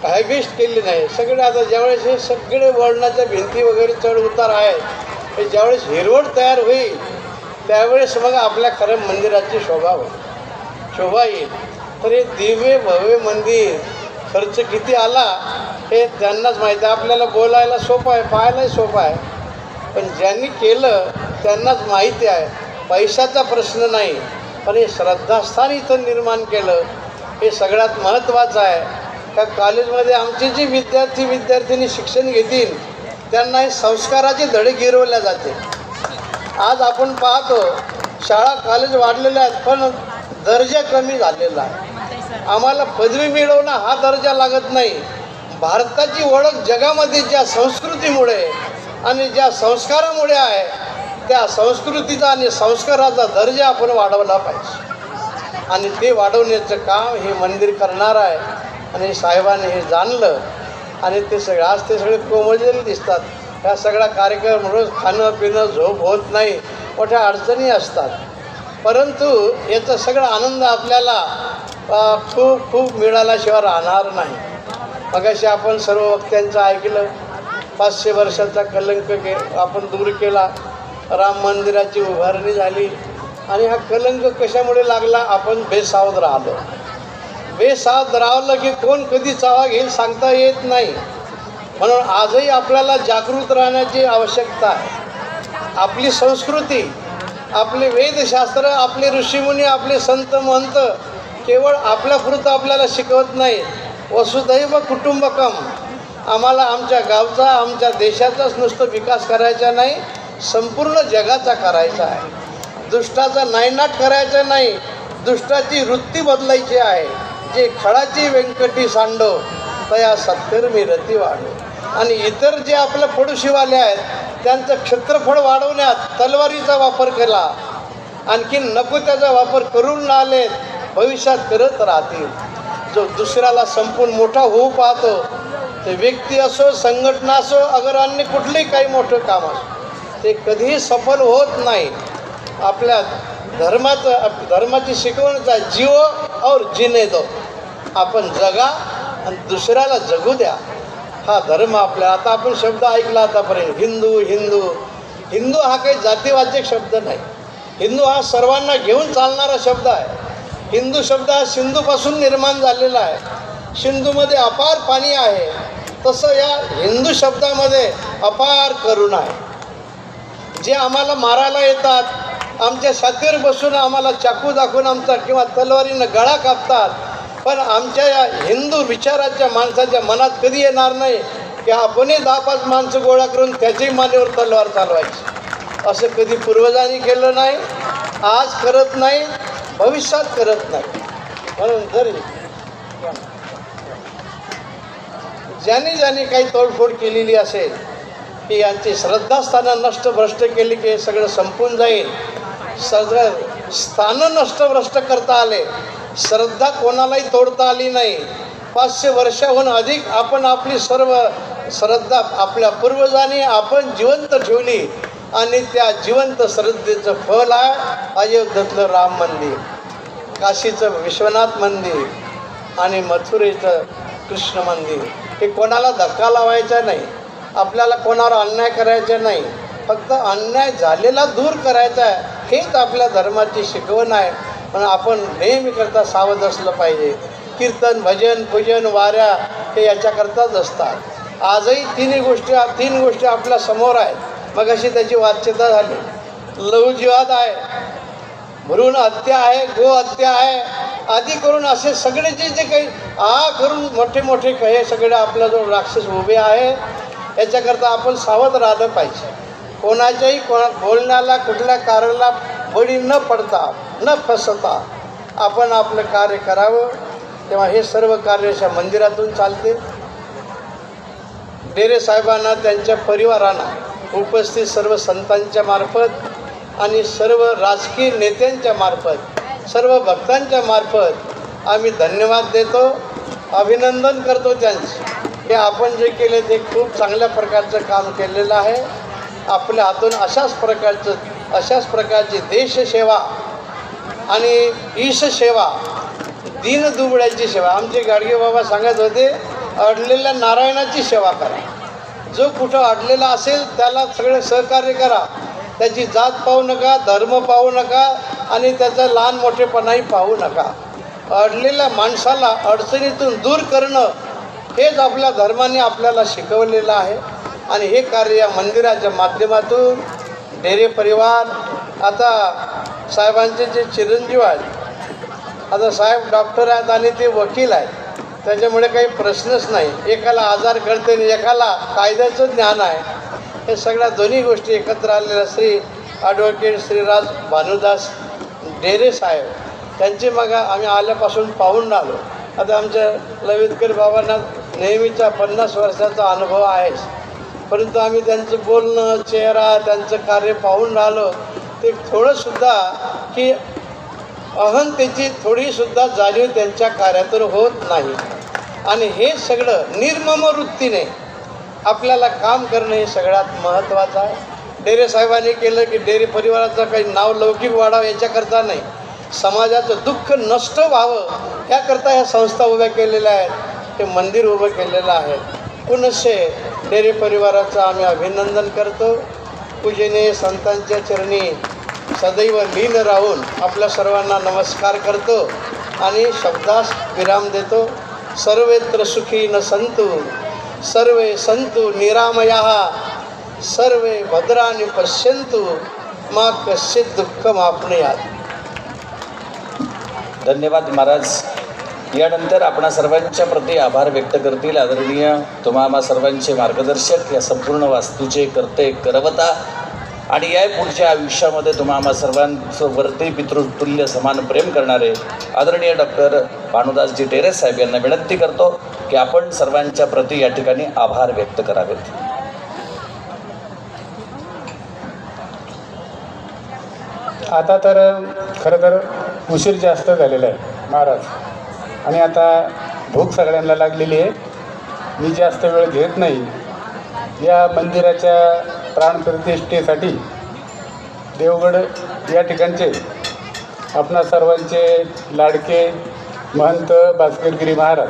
हायगेस्ट केली नाही. सगळे आता ज्यावेळेस हे सगळे वळणाच्या भिंती वगैरे चढ उतार आहेत, हे ज्यावेळेस हिरवळ तयार होईल त्यावेळेस मग आपल्या खरं मंदिराची शोभा येईल. तर हे दिव्य भव्य मंदिर खर्च किती आला हे त्यांनाच माहिती आहे. आपल्याला बोलायला सोपं आहे, पाहायलाही सोपं आहे, पण ज्यांनी केलं त्यांनाच माहिती आहे. पैशाचा प्रश्न नाही, पण हे श्रद्धास्थान इथं निर्माण केलं हे सगळ्यात महत्त्वाचं आहे. त्या कॉलेजमध्ये आमचे जे विद्यार्थी शिक्षण घेतील त्यांना हे संस्काराचे धडे गिरवल्या जाते. आज आपण पाहतो शाळा कॉलेज वाढलेल्या आहेत, पण दर्जा कमी झालेला आहे. आम्हाला पदवी मिळवणं हा दर्जा लागत नाही. भारताची ओळख जगामध्ये ज्या संस्कृतीमुळे आणि ज्या संस्कारामुळे आहे, त्या संस्कृतीचा आणि संस्काराचा दर्जा आपण वाढवला पाहिजे. आणि ते वाढवण्याचं काम हे मंदिर करणार आहे. आणि साहेबांनी हे जाणलं आणि ते सगळे आज ते सगळे कोमजलेले दिसतात. ह्या सगळा कार्यक्रम रोज खाणं पिणं झोप होत नाही, मोठ्या अडचणी असतात. परंतु याचा सगळा आनंद आपल्याला खूप खूप मिळाल्याशिवाय राहणार नाही. मगाशी आपण सर्व वक्त्यांचं ऐकलं. 500 वर्षाचा कलंक आपण दूर केला, राम मंदिराची उभारणी झाली. आणि हा कलंक कशामुळे लागला? आपण बेसावध राहिलो. बेसावध राहिलं की कोण कधी चावा घेईल सांगता येत नाही. म्हणून आजही आपल्याला जागृत राहण्याची आवश्यकता आहे. आपली संस्कृती, आपले वेदशास्त्र, आपले ऋषीमुनी, आपले संत महंत केवळ आपल्यापुरतं आपल्याला शिकवत नाही. वसुधैव कुटुंबकम. आम्हाला आमच्या गावचा, आमच्या देशाचाच नुसतं विकास करायचा नाही, संपूर्ण जगाचा करायचा आहे. दुष्टाचा नायनाट करायचा नाही, दुष्टाची वृत्ती बदलायची आहे. जे खळाची व्यंकटी सांडो तया सत्कर्मी रती वाढो. आणि इतर जे आपल्या पडोशीवाले आहेत त्यांचं क्षेत्रफळ वाढवण्यात तलवारीचा वापर केला, आणखी नको त्याचा वापर करून आले, भविष्यात करत राहतील. जो दुसऱ्याला संपून मोठा होऊ पाहतो, ते व्यक्ती असो, संघटना असो, अगर अन्य कुठलंही काही मोठं काम असो, ते कधीही सफल होत नाही. आपल्या धर्माची शिकवणच आहे, जिओ और जीने दो. आपण जगा आणि दुसऱ्याला जगू द्या, हा धर्म आपला. आता आपण शब्द ऐकला आतापर्यंत, हिंदू हिंदू. हिंदू हा काही जातीवाचक शब्द नाही. हिंदू हा सर्वांना घेऊन चालणारा शब्द आहे. हिंदू शब्द हा सिंधूपासून निर्माण झालेला आहे. सिंधूमध्ये अपार पाणी आहे, तसं या हिंदू शब्दामध्ये अपार करुणा आहे. जे आम्हाला मारायला येतात, आमच्या छातीवर बसून आम्हाला चाकू दाखवून आमचा किंवा तलवारीनं गळा कापतात, पण आमच्या या हिंदू विचाराच्या माणसाच्या मनात कधी येणार नाही की आपणही 10-5 माणसं गोळा करून त्याच्याही मानेवर तलवार चालवायची. असं कधी पूर्वजांनी केलं नाही, आज करत नाही, भविष्यात करत नाही. म्हणून जरी ज्यांनी काही तोडफोड केलेली असेल की यांची श्रद्धास्थानं नष्टभ्रष्ट केली की हे सगळं संपून जाईल. सगळं स्थानं नष्टभ्रष्ट करता आले, श्रद्धा कोणालाही तोडता आली नाही. 500 वर्षाहून अधिक आपण आपली सर्व श्रद्धा आपल्या पूर्वजांनी आपण जिवंत ठेवली, आणि त्या जिवंत श्रद्धेचं फळ आहे अयोध्येतलं राम मंदिर, काशीचं विश्वनाथ मंदिर आणि मथुरेचं कृष्ण मंदिर. हे कोणाला धक्का लावायचा नाही, आपल्याला कोणावर अन्याय करायचा नाही, फक्त अन्याय झालेला दूर करायचा आहे. हेच आपल्या धर्माची शिकवण आहे. पण आपण नेहमी करता सावध असलं पाहिजे. कीर्तन, भजन, पूजन, वाऱ्या हे याच्याकरताच असतात. आजही तीन गोष्टी आपल्या समोर आहेत. मग अशी त्याची वाच्यता झाली. लघुजीवाद आहे, भ्रूण हत्या आहे, गो हत्या आहे, आदी करून असे सगळे जे काही करून मोठे हे सगळे आपल्याजवळ राक्षस उभे आहे. याच्याकरता आपण सावध राहिलं पाहिजे. कोणाच्याही बोलण्याला, कुठल्या कार्याला बळी न पडता, न फसता आपण आपलं कार्य करावं. तेव्हा हे सर्व कार्य अशा मंदिरातून चालते. डेरे साहेबांना, त्यांच्या परिवारांना, उपस्थित सर्व संतांच्या मार्फत आणि सर्व राजकीय नेत्यांच्या मार्फत, सर्व भक्तांच्या मार्फत आम्ही धन्यवाद देतो, अभिनंदन करतो त्यांचे. हे आपण जे केले ते खूप चांगल्या प्रकारचं काम केलेलं आहे. आपल्या हातून अशाच प्रकारची देशसेवा आणि ईशसेवा, दीनदुबळ्याची सेवा. आमचे गाडगे बाबा सांगत होते, अडलेल्या नारायणाची सेवा करा. जो कुठं अडलेला असेल त्याला सगळे सहकार्य करा. त्याची जात पाहू नका, धर्म पाहू नका आणि त्याचा लहान मोठेपणाही पाहू नका. अडलेल्या माणसाला अडचणीतून दूर करणं हेच आपल्या धर्माने आपल्याला शिकवलेलं आहे. आणि हे कार्य या मंदिराच्या माध्यमातून डेरे परिवार, आता साहेबांचे जे चिरंजीव आहेत, आता साहेब डॉक्टर आहेत आणि ते वकील आहेत, त्याच्यामुळे काही प्रश्नच नाही. एकाला आजार कळते आणि एकाला कायद्याचं ज्ञान आहे. हे सगळ्या दोन्ही गोष्टी एकत्र आलेल्या श्री ॲडव्होकेट श्रीराज भानुदास डेरे साहेब, त्यांची मग आम्ही आल्यापासून पाहून आलो. आता आमच्या ललितकर बाबांना नेहमीचा 50 वर्षाचा अनुभव आहेच, परंतु आम्ही त्यांचं बोलणं, चेहरा, त्यांचं कार्य पाहून राहिलो. ते थोडंसुद्धा की अहंतेची थोडीसुद्धा जाणीव त्यांच्या कार्यातून होत नाही. आणि हे सगळं निर्मम वृत्तीने आपल्याला काम करणं हे सगळ्यात महत्त्वाचं आहे. डेरे साहेबांनी केलं की डेरे परिवाराचं काही नाव लौकिक वाढावं याच्याकरता नाही, समाजाचं दुःख नष्ट व्हावं याकरता ह्या संस्था उभ्या केलेल्या आहेत, हे मंदिर उभं केलेलं आहे. पुनश्य डेरे परिवाराचं आम्ही अभिनंदन करतो. पूजनीय संतांच्या चरणी सदैव लीन राहून आपल्या सर्वांना नमस्कार करतो आणि शब्दास विराम देतो. सर्वेत्र सुखी न संतु सर्वे संतु निरामयाः सर्वे भद्राणि पश्यन्तु मा कश्चित् दुःखमाप्नुयात्. धन्यवाद महाराज. यानंतर आपणा सर्वांच्या प्रती आभार व्यक्त करतील आदरणीय तुम्हा सर्वांचे मार्गदर्शक, या संपूर्ण वास्तूचे करते करवता आणि या पुढच्या आयुष्यामध्ये तुम्हा सर्वांचं वरती पितृतुल्य समान प्रेम करणारे आदरणीय डॉक्टर भानुदासजी डेरे साहेब यांना विनंती करतो की आपण सर्वांच्या प्रती या ठिकाणी आभार व्यक्त करावेत. आता तर खरं तर उशीर जास्त झालेला आहे महाराज, आणि आता भूक सगळ्यांना लागलेली आहे. मी जास्त वेळ घेत नाही. या मंदिराच्या प्राणप्रतिष्ठेसाठी देवगड या ठिकाणचे आपणा सर्वांचे लाडके महंत भास्करगिरी महाराज,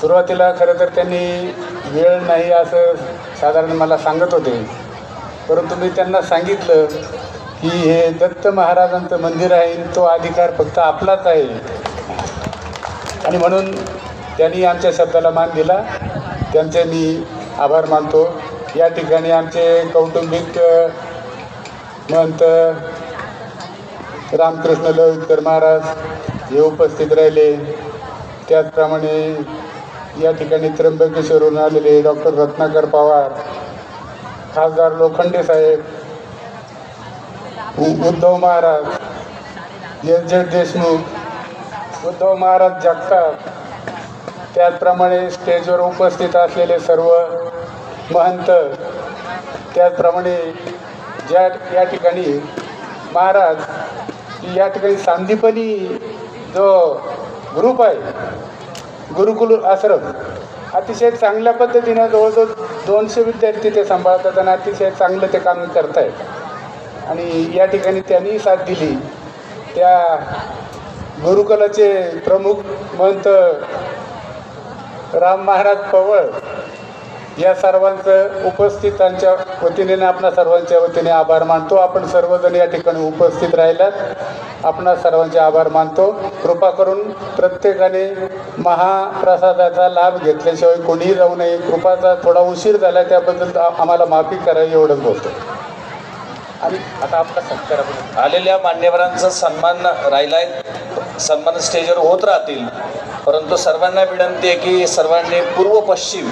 सुरुवातीला खरं तर त्यांनी वेळ नाही असं साधारण मला सांगत होते, परंतु मी त्यांना सांगितलं की हे दत्त महाराजांचं मंदिर आहे, तो अधिकार फक्त आपलाच आहे, आणि म्हणून त्यांनी आमच्या शब्दाला मान दिला. त्यांचे मी आभार मानतो. या ठिकाणी आमचे कौटुंबिक महंत रामकृष्ण लवितकर महाराज हे उपस्थित राहिले. त्याचप्रमाणे या ठिकाणी त्र्यंबकेश्वरहून आलेले डॉक्टर रत्नाकर पवार, खासदार लोखंडे साहेब, उद्धव महाराज, एस.जे. देशमुख, उद्धव महाराज जगताप, त्याचप्रमाणे स्टेजवर उपस्थित असलेले सर्व महंत, त्याचप्रमाणे या ठिकाणी महाराज या ठिकाणी सांदीपनी जो ग्रुप आहे गुरुकुल आश्रम, अतिशय चांगल्या पद्धतीनं जवळजवळ 200 विद्यार्थी ते सांभाळतात आणि अतिशय चांगलं ते काम करत आहेत. आणि या ठिकाणी त्यांनी साथ दिली. त्या गुरुकुलाचे प्रमुख महंत राम महाराज पवळ या सर्वांचं उपस्थितांच्या वतीने आपणा सर्वांच्या वतीने आभार मानतो. आपण सर्वजण या ठिकाणी उपस्थित राहिलात, आपणा सर्वांचे आभार मानतो. कृपा करून प्रत्येकाने महाप्रसादाचा लाभ घेतल्याशिवाय कोणीही जाऊ नये. कृपाचा थोडा उशीर झाला त्याबद्दल आम्हाला माफी करावी एवढंच बोलतो. आणि आता आपला सत्कार आलेल्या मान्यवरांचा सन्मान राहिलाय, सन्मान स्टेजवर होत राहतील, परंतु सर्वांना विनंती आहे की सर्वांनी पूर्व पश्चिम